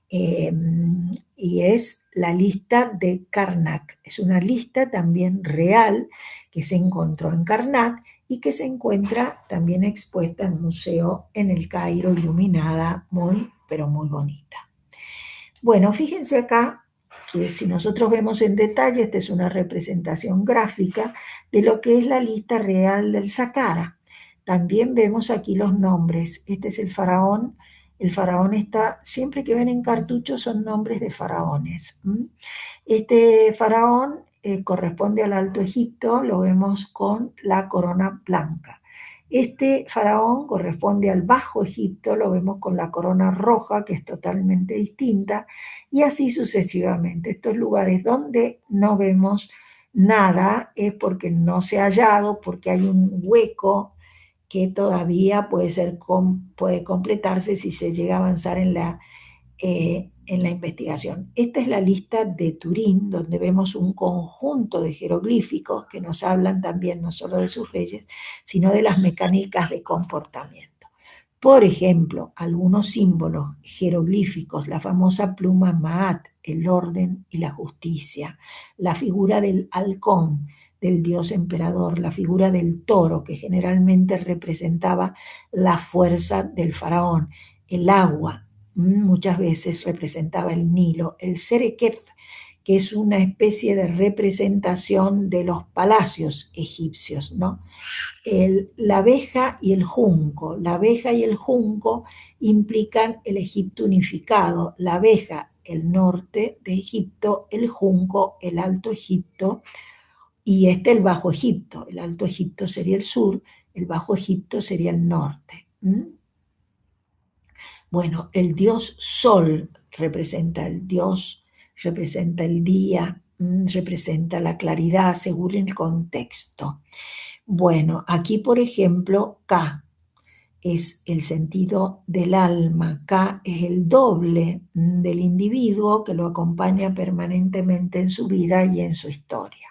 Y es la lista de Karnak. Es una lista también real que se encontró en Karnak y que se encuentra también expuesta en un museo en el Cairo, iluminada, muy, pero muy bonita. Bueno, fíjense acá que si nosotros vemos en detalle, esta es una representación gráfica de lo que es la lista real del Saqqara. También vemos aquí los nombres. Este es el faraón. El faraón está, siempre que ven en cartuchos son nombres de faraones. Este faraón corresponde al Alto Egipto, lo vemos con la corona blanca. Este faraón corresponde al Bajo Egipto, lo vemos con la corona roja, que es totalmente distinta, y así sucesivamente. Estos lugares donde no vemos nada es porque no se ha hallado, porque hay un hueco que todavía puede completarse si se llega a avanzar en la investigación. Esta es la lista de Turín, donde vemos un conjunto de jeroglíficos que nos hablan también no solo de sus reyes, sino de las mecánicas de comportamiento. Por ejemplo, algunos símbolos jeroglíficos, la famosa pluma Maat, el orden y la justicia, la figura del halcón, del dios emperador, la figura del toro, que generalmente representaba la fuerza del faraón, el agua, muchas veces representaba el Nilo, el Serekef, que es una especie de representación de los palacios egipcios, ¿no? La abeja y el junco. La abeja y el junco implican el Egipto unificado. La abeja, el norte de Egipto, el junco, el Alto Egipto, y el Bajo Egipto. El Alto Egipto sería el sur, el Bajo Egipto sería el norte. Bueno, el dios Sol representa el dios, representa el día, representa la claridad según el contexto. Bueno, aquí por ejemplo, K es el sentido del alma, K es el doble del individuo que lo acompaña permanentemente en su vida y en su historia.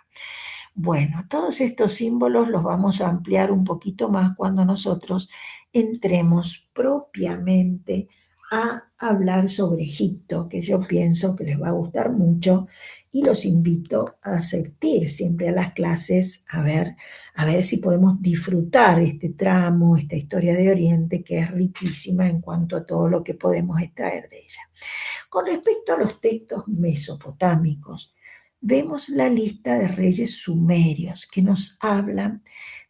Bueno, todos estos símbolos los vamos a ampliar un poquito más cuando nosotros entremos propiamente a hablar sobre Egipto, que yo pienso que les va a gustar mucho y los invito a asistir siempre a las clases a ver si podemos disfrutar este tramo, esta historia de Oriente, que es riquísima en cuanto a todo lo que podemos extraer de ella. Con respecto a los textos mesopotámicos, vemos la lista de reyes sumerios que nos hablan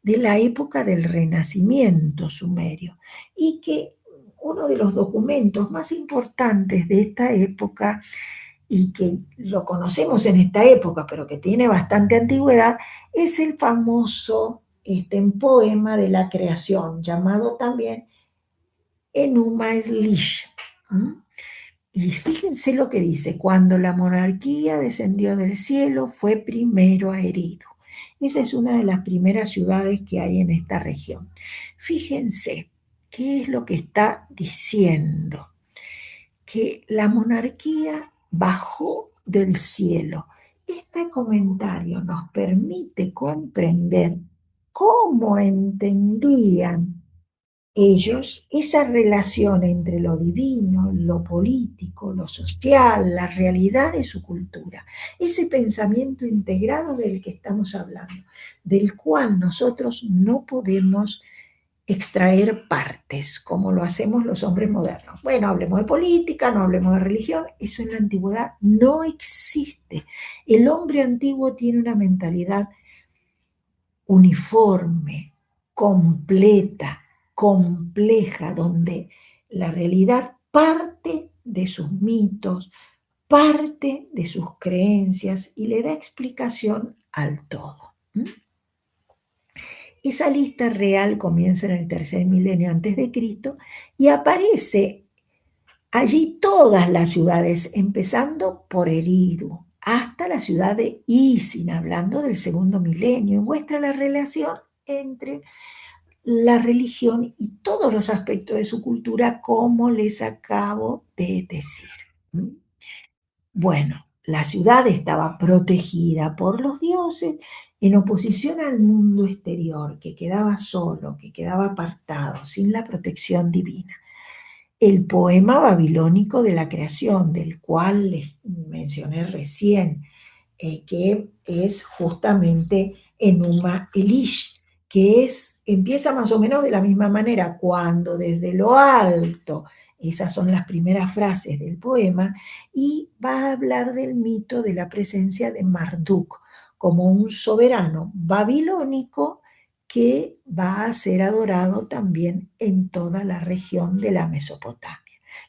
de la época del Renacimiento sumerio y que uno de los documentos más importantes de esta época y que lo conocemos en esta época, pero que tiene bastante antigüedad, es el famoso poema de la creación, llamado también Enuma Elish. Y fíjense lo que dice: cuando la monarquía descendió del cielo, fue primero a Eridu. Esa es una de las primeras ciudades que hay en esta región. Fíjense qué es lo que está diciendo: que la monarquía bajó del cielo. Este comentario nos permite comprender cómo entendían ellos esa relación entre lo divino, lo político, lo social, la realidad de su cultura, ese pensamiento integrado del que estamos hablando, del cual nosotros no podemos extraer partes como lo hacemos los hombres modernos. Bueno, hablemos de política, no hablemos de religión, eso en la antigüedad no existe. El hombre antiguo tiene una mentalidad uniforme, completa, compleja, donde la realidad parte de sus mitos, parte de sus creencias y le da explicación al todo. Esa lista real comienza en el tercer milenio antes de Cristo y aparece allí todas las ciudades, empezando por Eridu, hasta la ciudad de Isin, hablando del segundo milenio, y muestra la relación entre la religión y todos los aspectos de su cultura, como les acabo de decir. Bueno, la ciudad estaba protegida por los dioses, en oposición al mundo exterior, que quedaba solo, que quedaba apartado, sin la protección divina. El poema babilónico de la creación, del cual les mencioné recién, que es justamente Enuma Elish, que empieza más o menos de la misma manera, cuando desde lo alto, esas son las primeras frases del poema, y va a hablar del mito de la presencia de Marduk como un soberano babilónico que va a ser adorado también en toda la región de la Mesopotamia.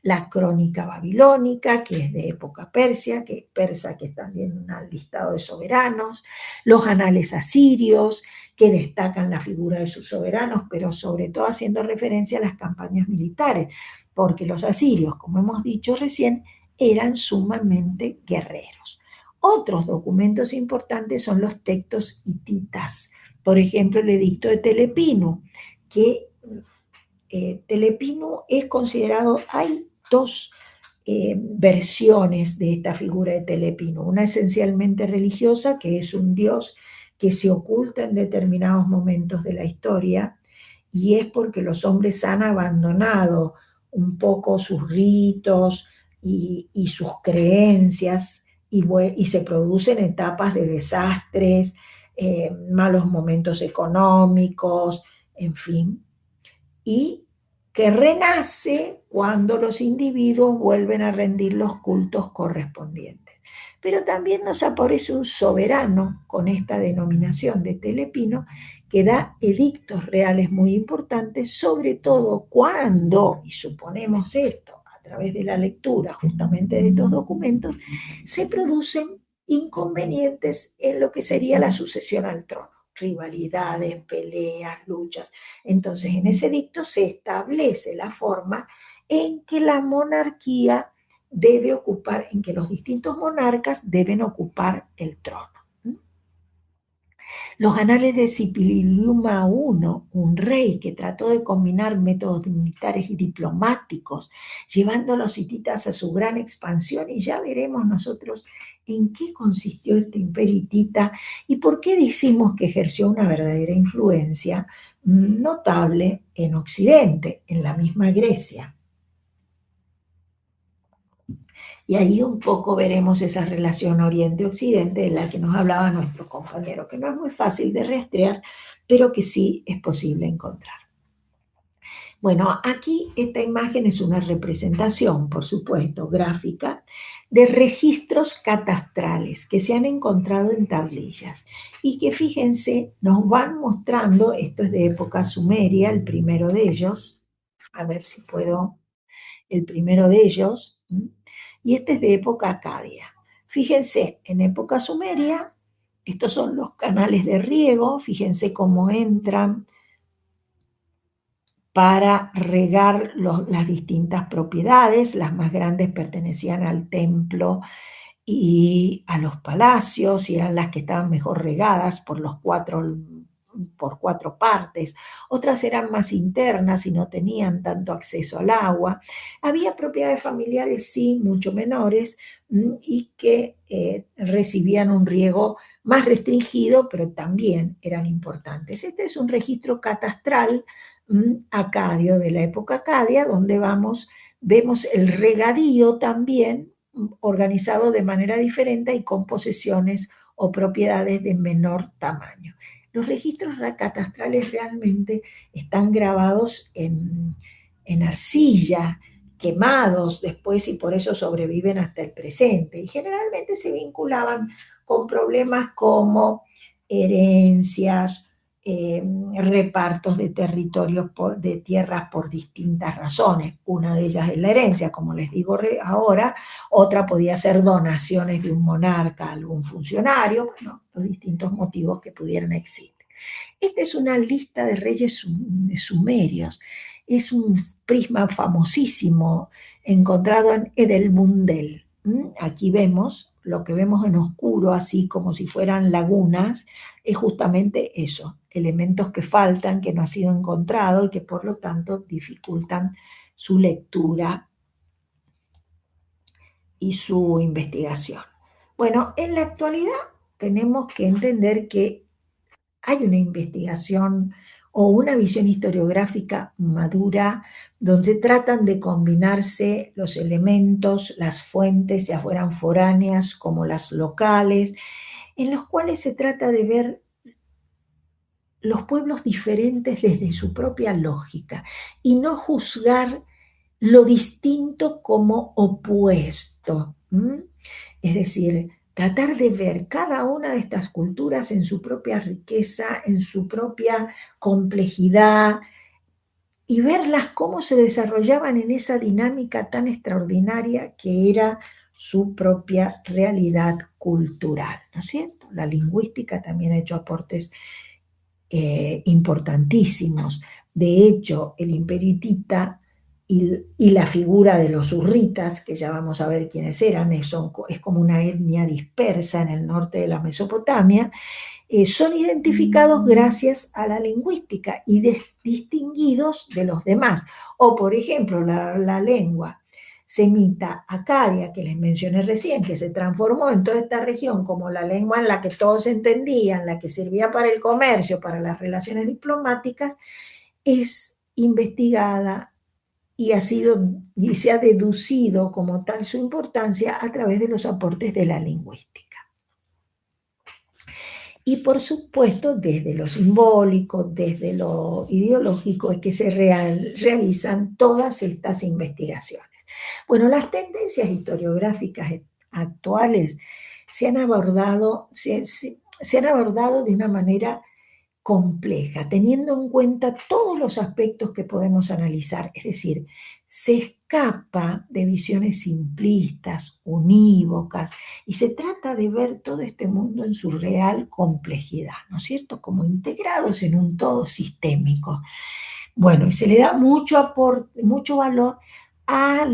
La crónica babilónica, que es de época persa, que es también un listado de soberanos, los anales asirios, que destacan la figura de sus soberanos, pero sobre todo haciendo referencia a las campañas militares, porque los asirios, como hemos dicho recién, eran sumamente guerreros. Otros documentos importantes son los textos hititas, por ejemplo, el edicto de Telepinu, que Telepinu es considerado, hay dos versiones de esta figura de Telepinu, una esencialmente religiosa, que es un dios que se oculta en determinados momentos de la historia, y es porque los hombres han abandonado un poco sus ritos y sus creencias, y se producen etapas de desastres, malos momentos económicos, en fin, y que renace cuando los individuos vuelven a rendir los cultos correspondientes. Pero también nos aparece un soberano con esta denominación de Telepino que da edictos reales muy importantes, sobre todo cuando, y suponemos esto a través de la lectura justamente de estos documentos, se producen inconvenientes en lo que sería la sucesión al trono, rivalidades, peleas, luchas. Entonces, en ese edicto se establece la forma en que la monarquía debe ocupar, en que los distintos monarcas deben ocupar el trono. Los anales de Cipiliuma I, un rey que trató de combinar métodos militares y diplomáticos, llevando a los hititas a su gran expansión, y ya veremos nosotros en qué consistió este imperio hitita y por qué decimos que ejerció una verdadera influencia notable en Occidente, en la misma Grecia. Y ahí un poco veremos esa relación Oriente-Occidente de la que nos hablaba nuestro compañero, que no es muy fácil de rastrear, pero que sí es posible encontrar. Bueno, aquí esta imagen es una representación, por supuesto, gráfica, de registros catastrales que se han encontrado en tablillas y que, fíjense, nos van mostrando, esto es de época sumeria, el primero de ellos, a ver si puedo, el primero de ellos, y este es de época acadia. Fíjense, en época sumeria, estos son los canales de riego, fíjense cómo entran para regar las distintas propiedades. Las más grandes pertenecían al templo y a los palacios, y eran las que estaban mejor regadas por cuatro partes. Otras eran más internas y no tenían tanto acceso al agua. Había propiedades familiares, sí, mucho menores, y que recibían un riego más restringido, pero también eran importantes. Este es un registro catastral acadio, de la época acadia, donde vemos el regadío también organizado de manera diferente y con posesiones o propiedades de menor tamaño. Los registros catastrales realmente están grabados en arcilla, quemados después, y por eso sobreviven hasta el presente. Y generalmente se vinculaban con problemas como herencias, repartos de territorios de tierras por distintas razones. Una de ellas es la herencia, como les digo ahora. Otra podía ser donaciones de un monarca a algún funcionario, bueno, los distintos motivos que pudieran existir. Esta es una lista de reyes sumerios. Es un prisma famosísimo encontrado en Edelmundel. Aquí vemos, lo que vemos en oscuro, así como si fueran lagunas, es justamente eso, elementos que faltan, que no han sido encontrados y que por lo tanto dificultan su lectura y su investigación. Bueno, en la actualidad tenemos que entender que hay una investigación o una visión historiográfica madura donde tratan de combinarse los elementos, las fuentes, ya fueran foráneas como las locales, en los cuales se trata de ver los pueblos diferentes desde su propia lógica y no juzgar lo distinto como opuesto. Es decir, tratar de ver cada una de estas culturas en su propia riqueza, en su propia complejidad, y verlas cómo se desarrollaban en esa dinámica tan extraordinaria que era su propia realidad cultural, ¿no es cierto? La lingüística también ha hecho aportes importantísimos. De hecho, el imperio hitita y la figura de los hurritas, que ya vamos a ver quiénes eran, es como una etnia dispersa en el norte de la Mesopotamia, son identificados gracias a la lingüística y distinguidos de los demás. O, por ejemplo, la lengua semita acadia, que les mencioné recién, que se transformó en toda esta región como la lengua en la que todos entendían, la que servía para el comercio, para las relaciones diplomáticas, es investigada y se ha deducido como tal su importancia a través de los aportes de la lingüística. Y por supuesto, desde lo simbólico, desde lo ideológico, es que se realizan todas estas investigaciones. Bueno, las tendencias historiográficas actuales se han abordado de una manera compleja, teniendo en cuenta todos los aspectos que podemos analizar, es decir, se escapa de visiones simplistas, unívocas, y se trata de ver todo este mundo en su real complejidad, ¿no es cierto? Como integrados en un todo sistémico. Bueno, y se le da mucho valor a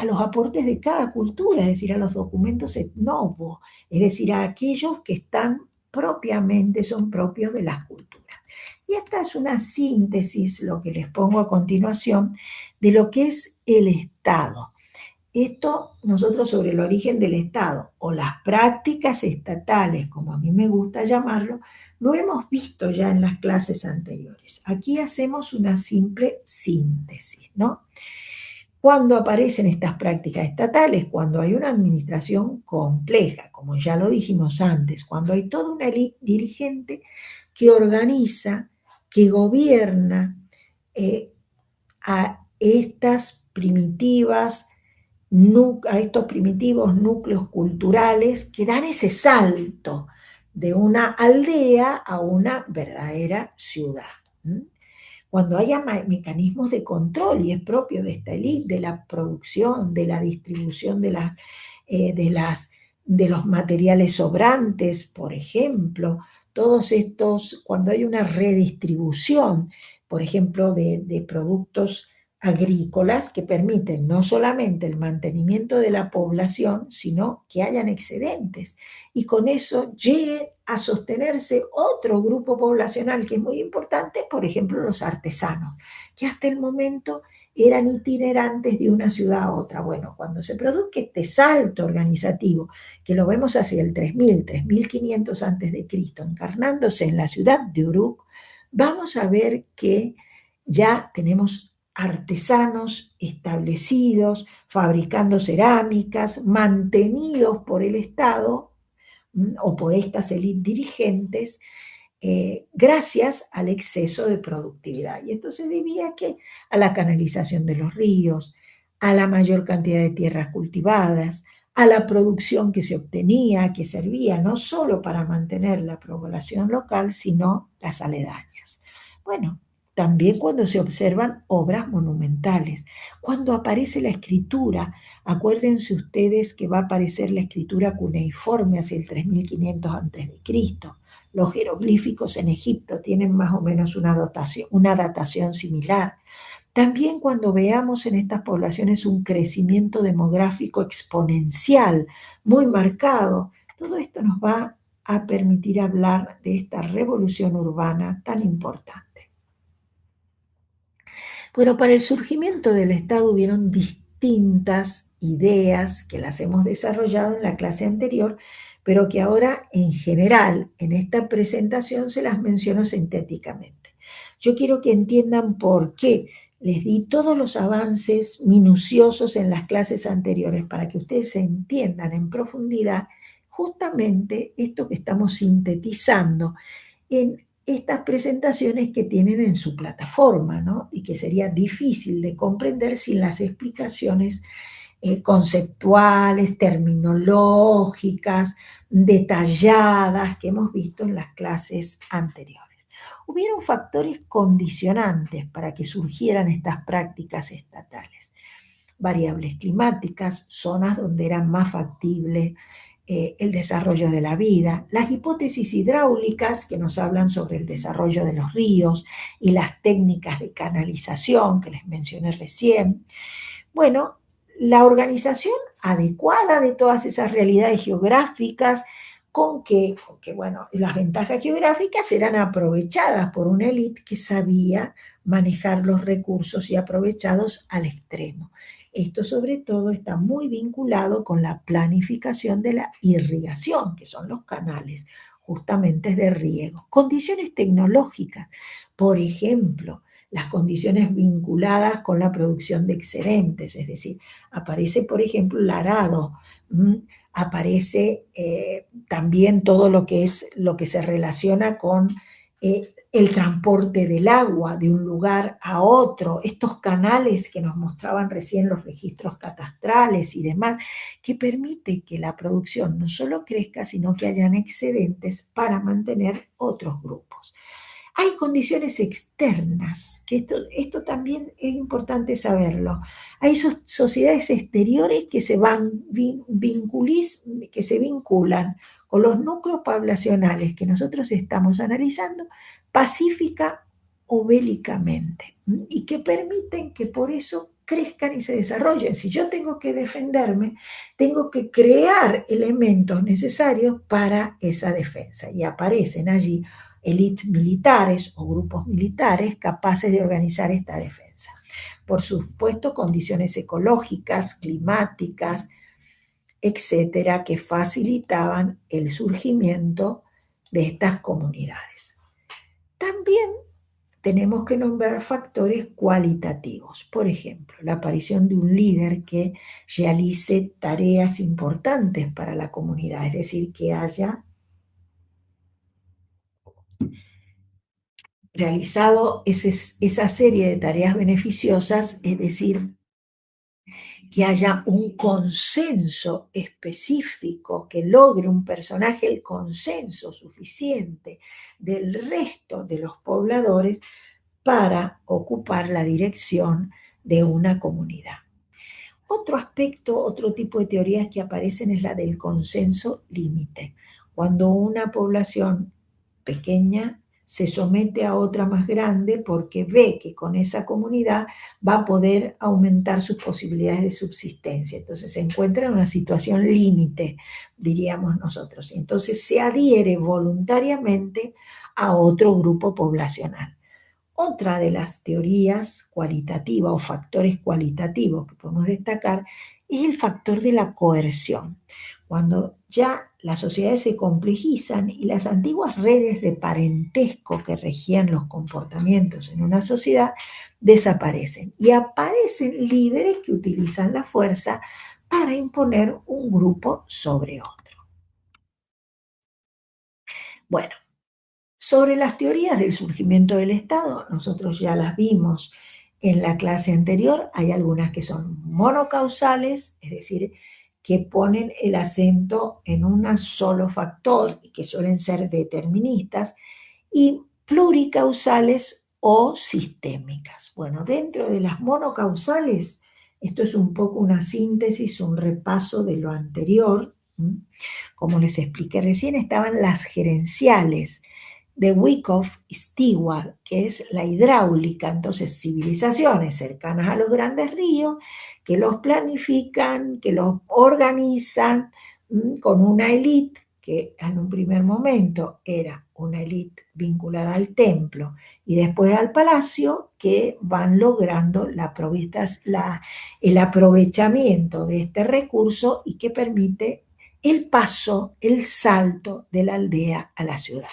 los aportes de cada cultura, es decir, a los documentos etnovo, es decir, a aquellos que están propiamente, son propios de las culturas. Y esta es una síntesis, lo que les pongo a continuación, de lo que es el Estado. Esto nosotros sobre el origen del Estado o las prácticas estatales, como a mí me gusta llamarlo, lo hemos visto ya en las clases anteriores. Aquí hacemos una simple síntesis, ¿no? Cuando aparecen estas prácticas estatales, cuando hay una administración compleja, como ya lo dijimos antes, cuando hay toda una élite dirigente que organiza, que gobierna a estos primitivos núcleos culturales que dan ese salto de una aldea a una verdadera ciudad. Cuando haya mecanismos de control, y es propio de esta élite, de la producción, de la distribución de los materiales sobrantes, por ejemplo, todos estos, cuando hay una redistribución, por ejemplo, de productos agrícolas que permiten no solamente el mantenimiento de la población, sino que hayan excedentes y con eso lleguen a sostenerse otro grupo poblacional que es muy importante, por ejemplo, los artesanos, que hasta el momento eran itinerantes de una ciudad a otra. Bueno, cuando se produzca este salto organizativo, que lo vemos hacia el 3000, 3500 antes de Cristo, encarnándose en la ciudad de Uruk, vamos a ver que ya tenemos artesanos establecidos, fabricando cerámicas, mantenidos por el Estado o por estas élites dirigentes, gracias al exceso de productividad. Y esto se debía a la canalización de los ríos, a la mayor cantidad de tierras cultivadas, a la producción que se obtenía, que servía no solo para mantener la población local, sino las aledañas. Bueno, también cuando se observan obras monumentales, cuando aparece la escritura, acuérdense ustedes que va a aparecer la escritura cuneiforme hacia el 3500 a.C. Los jeroglíficos en Egipto tienen más o menos una datación similar. También cuando veamos en estas poblaciones un crecimiento demográfico exponencial muy marcado, todo esto nos va a permitir hablar de esta revolución urbana tan importante. Bueno, para el surgimiento del Estado hubieron distintas ideas que las hemos desarrollado en la clase anterior, pero que ahora en general en esta presentación se las menciono sintéticamente. Yo quiero que entiendan por qué les di todos los avances minuciosos en las clases anteriores para que ustedes entiendan en profundidad justamente esto que estamos sintetizando en estas presentaciones que tienen en su plataforma, ¿no? Y que sería difícil de comprender sin las explicaciones conceptuales, terminológicas, detalladas que hemos visto en las clases anteriores. Hubieron factores condicionantes para que surgieran estas prácticas estatales. Variables climáticas, zonas donde era más factible el desarrollo de la vida, las hipótesis hidráulicas que nos hablan sobre el desarrollo de los ríos y las técnicas de canalización que les mencioné recién. Bueno, la organización adecuada de todas esas realidades geográficas con que bueno, las ventajas geográficas eran aprovechadas por una élite que sabía manejar los recursos y aprovechados al extremo. Esto sobre todo está muy vinculado con la planificación de la irrigación, que son los canales justamente de riego. Condiciones tecnológicas, por ejemplo, las condiciones vinculadas con la producción de excedentes, es decir, aparece, por ejemplo, el arado, aparece también todo lo que se relaciona con el transporte del agua de un lugar a otro, estos canales que nos mostraban recién los registros catastrales y demás, que permite que la producción no solo crezca, sino que hayan excedentes para mantener otros grupos. Hay condiciones externas, que esto también es importante saberlo. Hay sociedades exteriores que se vinculan con los núcleos poblacionales que nosotros estamos analizando pacífica o bélicamente, y que permiten que por eso crezcan y se desarrollen. Si yo tengo que defenderme, tengo que crear elementos necesarios para esa defensa, y aparecen allí élites militares o grupos militares capaces de organizar esta defensa. Por supuesto, condiciones ecológicas, climáticas, etcétera, que facilitaban el surgimiento de estas comunidades. También tenemos que nombrar factores cualitativos. Por ejemplo, la aparición de un líder que realice tareas importantes para la comunidad, es decir, que haya realizado esa serie de tareas beneficiosas, es decir, que haya un consenso específico, que logre un personaje el consenso suficiente del resto de los pobladores para ocupar la dirección de una comunidad. Otro aspecto, otro tipo de teorías que aparecen es la del consenso límite. Cuando una población pequeña se somete a otra más grande porque ve que con esa comunidad va a poder aumentar sus posibilidades de subsistencia. Entonces se encuentra en una situación límite, diríamos nosotros. Entonces se adhiere voluntariamente a otro grupo poblacional. Otra de las teorías cualitativas o factores cualitativos que podemos destacar es el factor de la coerción. Cuando ya las sociedades se complejizan y las antiguas redes de parentesco que regían los comportamientos en una sociedad desaparecen y aparecen líderes que utilizan la fuerza para imponer un grupo sobre otro. Bueno, sobre las teorías del surgimiento del Estado, nosotros ya las vimos en la clase anterior. Hay algunas que son monocausales, es decir, que ponen el acento en un solo factor y que suelen ser deterministas, y pluricausales o sistémicas. Bueno, dentro de las monocausales, esto es un poco una síntesis, un repaso de lo anterior. Como les expliqué recién, estaban las gerenciales de Wyckoff y Stewart, que es la hidráulica. Entonces, civilizaciones cercanas a los grandes ríos que los planifican, que los organizan con una élite que en un primer momento era una élite vinculada al templo y después al palacio, que van logrando el aprovechamiento de este recurso y que permite el paso, el salto de la aldea a la ciudad.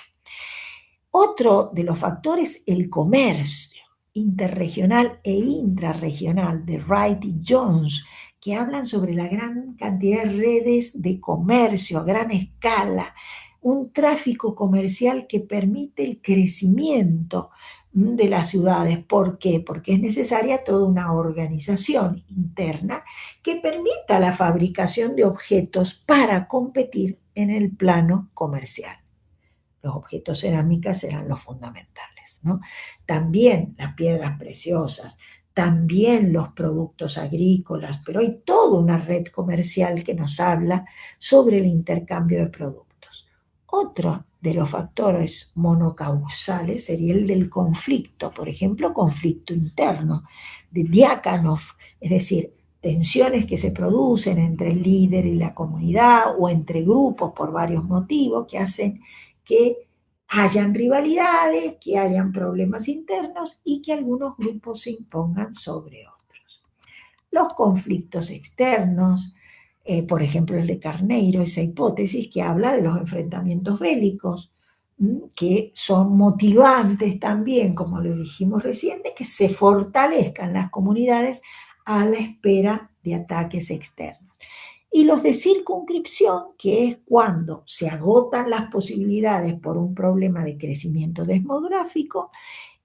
Otro de los factores, el comercio interregional e intrarregional de Wright y Jones, que hablan sobre la gran cantidad de redes de comercio a gran escala, un tráfico comercial que permite el crecimiento de las ciudades. ¿Por qué? Porque es necesaria toda una organización interna que permita la fabricación de objetos para competir en el plano comercial. Los objetos cerámicos serán los fundamentales, ¿no? También las piedras preciosas, también los productos agrícolas, pero hay toda una red comercial que nos habla sobre el intercambio de productos. Otro de los factores monocausales sería el del conflicto, por ejemplo, conflicto interno, de Diákanov, es decir, tensiones que se producen entre el líder y la comunidad o entre grupos por varios motivos que hacen que hayan rivalidades, que hayan problemas internos y que algunos grupos se impongan sobre otros. Los conflictos externos, por ejemplo el de Carneiro, esa hipótesis que habla de los enfrentamientos bélicos, que son motivantes también, como lo dijimos recién, de que se fortalezcan las comunidades a la espera de ataques externos. Y los de circunscripción, que es cuando se agotan las posibilidades por un problema de crecimiento demográfico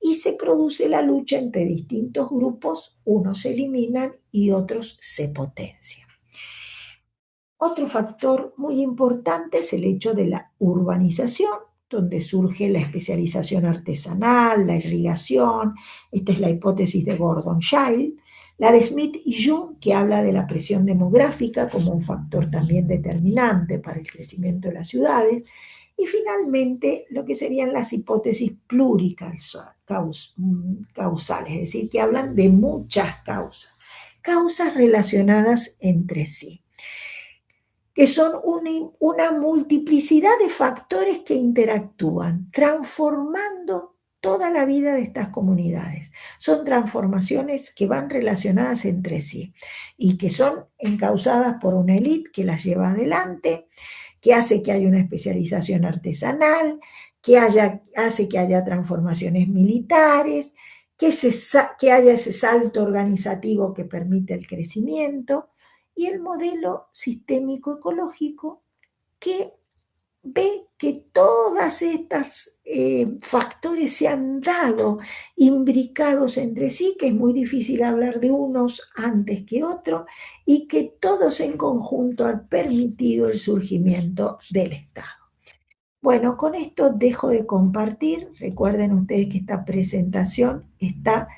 y se produce la lucha entre distintos grupos, unos se eliminan y otros se potencian. Otro factor muy importante es el hecho de la urbanización, donde surge la especialización artesanal, la irrigación. Esta es la hipótesis de Gordon Child. La de Smith y Jung, que habla de la presión demográfica como un factor también determinante para el crecimiento de las ciudades. Y finalmente, lo que serían las hipótesis pluricausales, es decir, que hablan de muchas causas relacionadas entre sí, que son una multiplicidad de factores que interactúan, transformando toda la vida de estas comunidades. Son transformaciones que van relacionadas entre sí y que son encausadas por una élite que las lleva adelante, que hace que haya una especialización artesanal, que hace que haya transformaciones militares, que haya ese salto organizativo que permite el crecimiento, y el modelo sistémico ecológico que ve que todas estas factores se han dado imbricados entre sí, que es muy difícil hablar de unos antes que otros, y que todos en conjunto han permitido el surgimiento del Estado. Bueno, con esto dejo de compartir. Recuerden ustedes que esta presentación está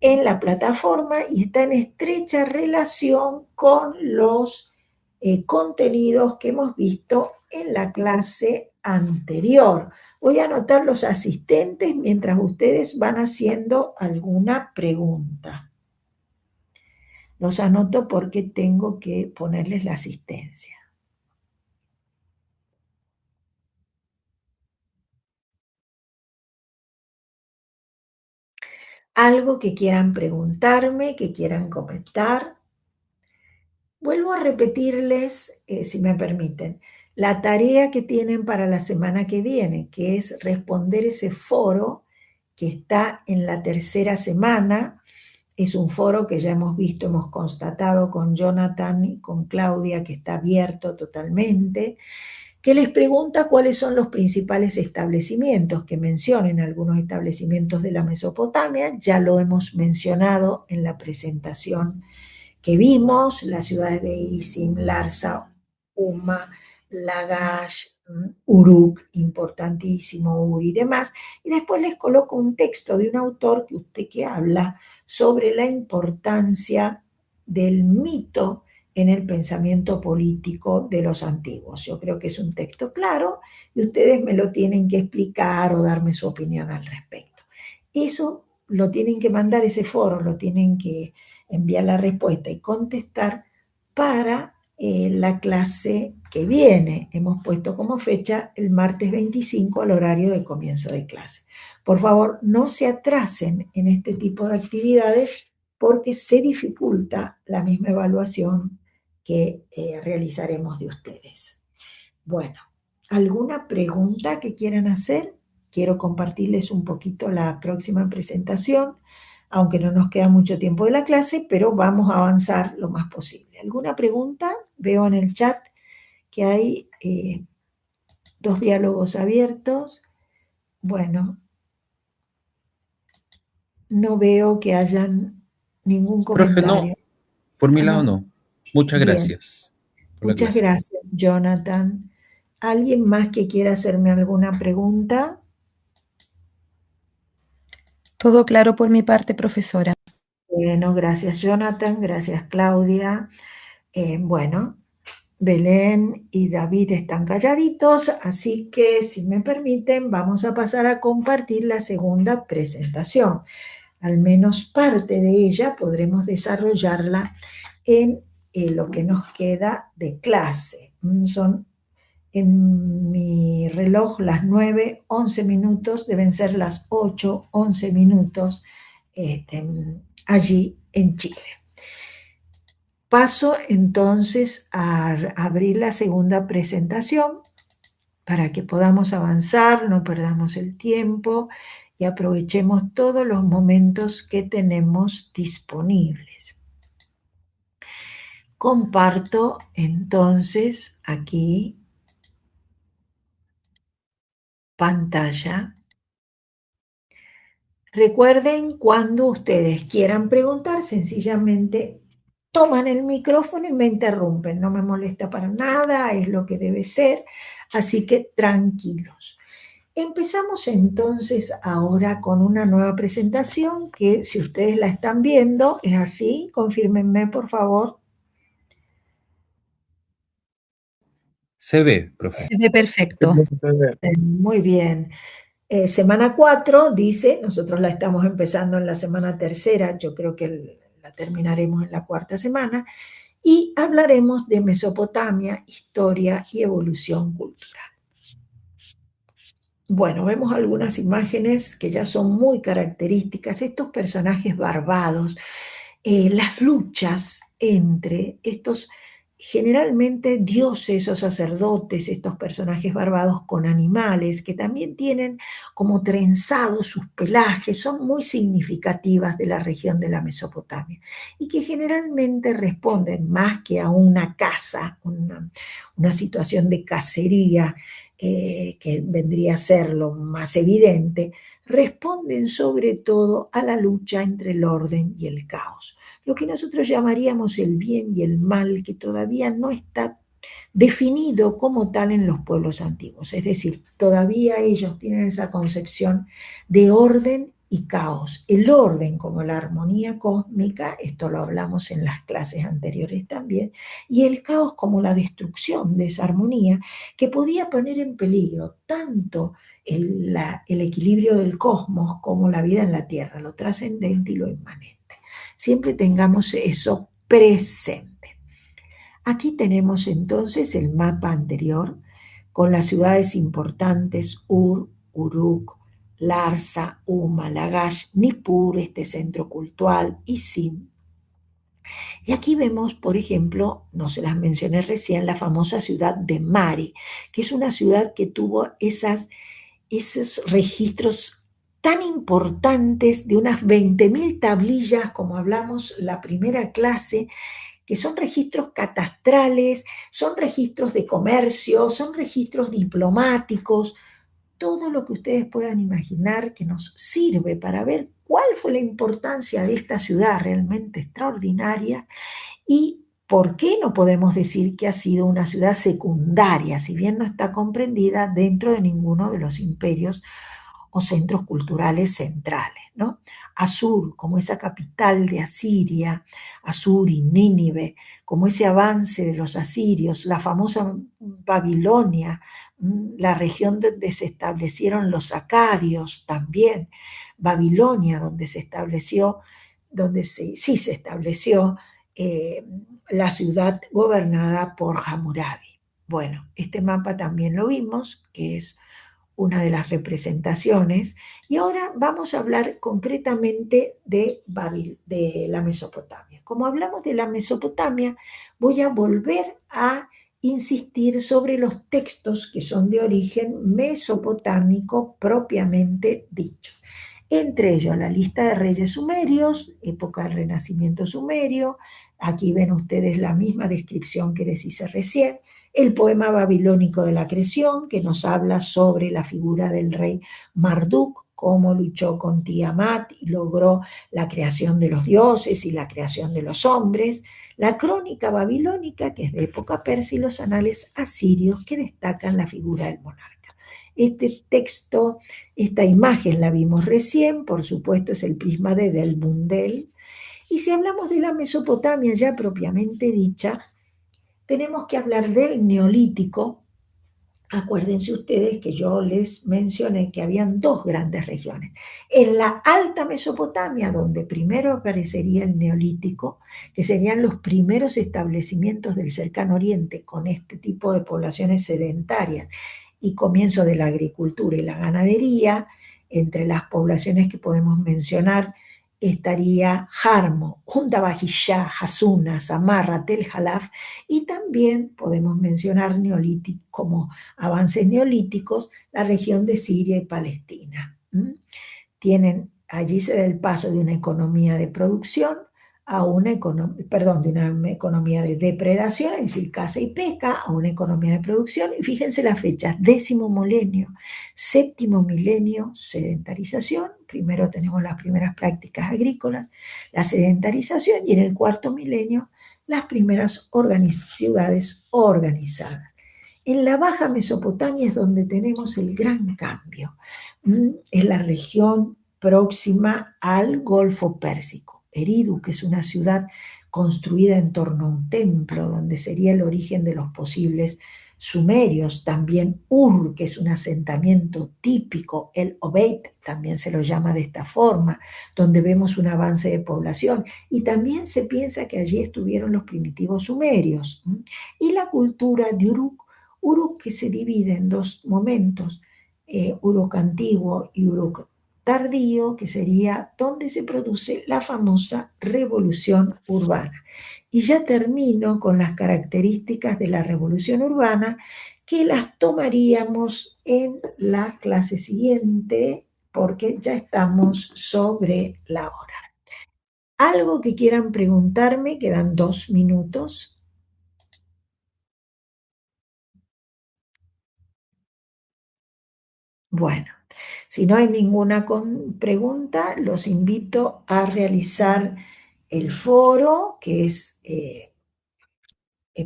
en la plataforma y está en estrecha relación con los contenidos que hemos visto en la clase anterior. Voy a anotar los asistentes mientras ustedes van haciendo alguna pregunta. Los anoto porque tengo que ponerles la asistencia. Algo que quieran preguntarme, que quieran comentar. Vuelvo a repetirles, si me permiten, la tarea que tienen para la semana que viene, que es responder ese foro que está en la tercera semana. Es un foro que ya hemos visto, hemos constatado con Jonathan y con Claudia, que está abierto totalmente, que les pregunta cuáles son los principales establecimientos, que mencionen algunos establecimientos de la Mesopotamia. Ya lo hemos mencionado en la presentación que vimos, las ciudades de Isim, Larsa, Umma, Lagash, Uruk, importantísimo, Uri y demás. Y después les coloco un texto de un autor que habla sobre la importancia del mito en el pensamiento político de los antiguos. Yo creo que es un texto claro y ustedes me lo tienen que explicar o darme su opinión al respecto. Eso lo tienen que mandar, ese foro, lo tienen que enviar la respuesta y contestar para la clase que viene. Hemos puesto como fecha el martes 25 al horario de comienzo de clase. Por favor, no se atrasen en este tipo de actividades porque se dificulta la misma evaluación que realizaremos de ustedes. Bueno, ¿alguna pregunta que quieran hacer? Quiero compartirles un poquito la próxima presentación, aunque no nos queda mucho tiempo de la clase, pero vamos a avanzar lo más posible. ¿Alguna pregunta? Veo en el chat que hay 2 diálogos abiertos. Bueno, no veo que hayan ningún Profe, no, comentario. por mi Ah, lado no. no. Muchas Bien, gracias por la muchas clase. gracias, Jonathan. ¿Alguien más que quiera hacerme alguna pregunta? Todo claro por mi parte, profesora. Bueno, gracias, Jonathan. Gracias, Claudia. Bueno, Belén y David están calladitos, así que si me permiten, vamos a pasar a compartir la segunda presentación. Al menos parte de ella podremos desarrollarla en lo que nos queda de clase. Son en mi reloj las 9:11, deben ser las 8:11 allí en Chile. Paso entonces a abrir la segunda presentación para que podamos avanzar, no perdamos el tiempo y aprovechemos todos los momentos que tenemos disponibles. Comparto entonces aquí pantalla. Recuerden, cuando ustedes quieran preguntar, sencillamente toman el micrófono y me interrumpen. No me molesta para nada, es lo que debe ser, así que tranquilos. Empezamos entonces ahora con una nueva presentación que, si ustedes la están viendo, es así. Confírmenme, por favor. Se ve, profe. Se ve perfecto. Muy bien. Semana 4 dice, nosotros la estamos empezando en la semana tercera, yo creo que la terminaremos en la cuarta semana, y hablaremos de Mesopotamia, historia y evolución cultural. Bueno, vemos algunas imágenes que ya son muy características, estos personajes barbados, las luchas entre estos generalmente dioses o sacerdotes, estos personajes barbados con animales que también tienen como trenzados sus pelajes, son muy significativas de la región de la Mesopotamia y que generalmente responden más que a una caza, una situación de cacería, que vendría a ser lo más evidente, responden sobre todo a la lucha entre el orden y el caos, lo que nosotros llamaríamos el bien y el mal, que todavía no está definido como tal en los pueblos antiguos. Es decir, todavía ellos tienen esa concepción de orden y caos. El orden como la armonía cósmica, esto lo hablamos en las clases anteriores también, y el caos como la destrucción de esa armonía que podía poner en peligro tanto el equilibrio del cosmos como la vida en la Tierra, lo trascendente y lo inmanente. Siempre tengamos eso presente. Aquí tenemos entonces el mapa anterior con las ciudades importantes Ur, Uruk, Larsa, Huma, Lagash, Nippur, este centro cultural, y Sim. Y aquí vemos, por ejemplo, no se las mencioné recién, la famosa ciudad de Mari, que es una ciudad que tuvo esos registros tan importantes de unas 20.000 tablillas, como hablamos la primera clase, que son registros catastrales, son registros de comercio, son registros diplomáticos, todo lo que ustedes puedan imaginar que nos sirve para ver cuál fue la importancia de esta ciudad realmente extraordinaria y por qué no podemos decir que ha sido una ciudad secundaria, si bien no está comprendida dentro de ninguno de los imperios o centros culturales centrales, ¿no? Asur, como esa capital de Asiria, Asur y Nínive, como ese avance de los asirios, la famosa Babilonia, la región donde se establecieron los acadios también, Babilonia, donde se estableció, sí se estableció la ciudad gobernada por Hammurabi. Bueno, este mapa también lo vimos, que es una de las representaciones. Y ahora vamos a hablar concretamente de la Mesopotamia. Como hablamos de la Mesopotamia, voy a volver a insistir sobre los textos que son de origen mesopotámico propiamente dicho. Entre ellos la lista de reyes sumerios, época del Renacimiento sumerio. Aquí ven ustedes la misma descripción que les hice recién. El poema babilónico de la creación, que nos habla sobre la figura del rey Marduk, cómo luchó con Tiamat y logró la creación de los dioses y la creación de los hombres. La crónica babilónica, que es de época persa, y los anales asirios, que destacan la figura del monarca. Este texto, esta imagen la vimos recién, por supuesto es el prisma de Del Mundel. Y si hablamos de la Mesopotamia ya propiamente dicha, tenemos que hablar del Neolítico. Acuérdense ustedes que yo les mencioné que habían dos grandes regiones. En la Alta Mesopotamia, donde primero aparecería el Neolítico, que serían los primeros establecimientos del Cercano Oriente con este tipo de poblaciones sedentarias y comienzo de la agricultura y la ganadería. Entre las poblaciones que podemos mencionar estaría Jarmo, Hundabajillá, Hasuna, Samarra, Tel Halaf, y también podemos mencionar como avances neolíticos la región de Siria y Palestina. Allí se da el paso de una economía de producción a una economía de depredación, es decir, caza y pesca, a una economía de producción. Y fíjense las fechas: 10º milenio, 7º milenio, sedentarización. Primero tenemos las primeras prácticas agrícolas, la sedentarización, y en el 4º milenio las primeras ciudades organizadas. En la Baja Mesopotamia es donde tenemos el gran cambio. Es la región próxima al Golfo Pérsico. Eridu, que es una ciudad construida en torno a un templo, donde sería el origen de los posibles sumerios. También Ur, que es un asentamiento típico. El Obeid también se lo llama de esta forma, donde vemos un avance de población. Y también se piensa que allí estuvieron los primitivos sumerios. Y la cultura de Uruk que se divide en dos momentos, Uruk antiguo y Uruk tardío, que sería donde se produce la famosa revolución urbana. Y ya termino con las características de la revolución urbana, que las tomaríamos en la clase siguiente, porque ya estamos sobre la hora. ¿Algo que quieran preguntarme? Quedan 2 minutos. Bueno, si no hay ninguna pregunta, los invito a realizar el foro, que es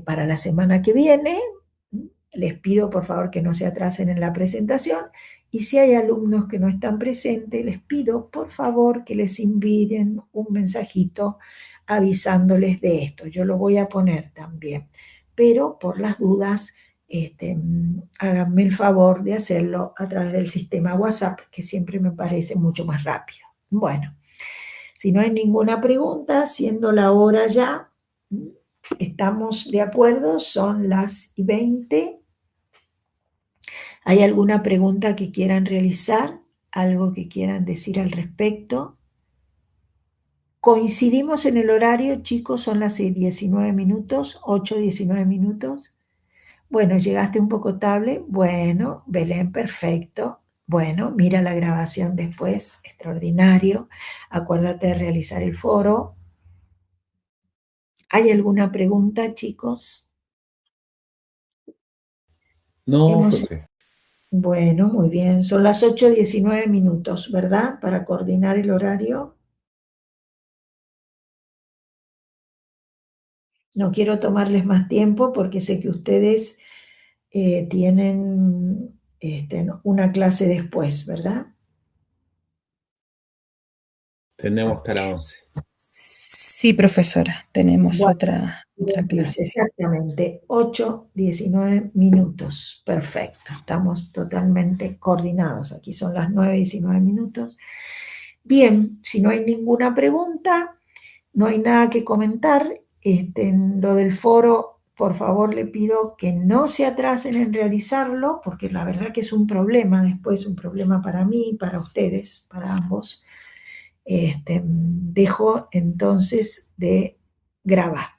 para la semana que viene. Les pido por favor que no se atrasen en la presentación, y si hay alumnos que no están presentes, les pido por favor que les envíen un mensajito avisándoles de esto. Yo lo voy a poner también, pero por las dudas, háganme el favor de hacerlo a través del sistema WhatsApp, que siempre me parece mucho más rápido. Bueno, si no hay ninguna pregunta, siendo la hora ya, ¿estamos de acuerdo? Son las 20. ¿Hay alguna pregunta que quieran realizar? ¿Algo que quieran decir al respecto? ¿Coincidimos en el horario, chicos? Son las 19 minutos, 8:19 minutos. Bueno, llegaste un poco tarde. Bueno, Belén, perfecto. Bueno, mira la grabación después, extraordinario. Acuérdate de realizar el foro. ¿Hay alguna pregunta, chicos? No, profe. Bueno, muy bien. Son las 8:19 minutos, ¿verdad? Para coordinar el horario. No quiero tomarles más tiempo porque sé que ustedes tienen una clase después, ¿verdad? Tenemos hasta las 11. Sí, profesora, tenemos Bueno, otra clase. Exactamente, 8:19 minutos. Perfecto, estamos totalmente coordinados. Aquí son las 9:19 minutos. Bien, si no hay ninguna pregunta, no hay nada que comentar. Lo del foro por favor le pido que no se atrasen en realizarlo, porque la verdad que es un problema después, un problema para mí, para ustedes, para ambos. Dejo entonces de grabar.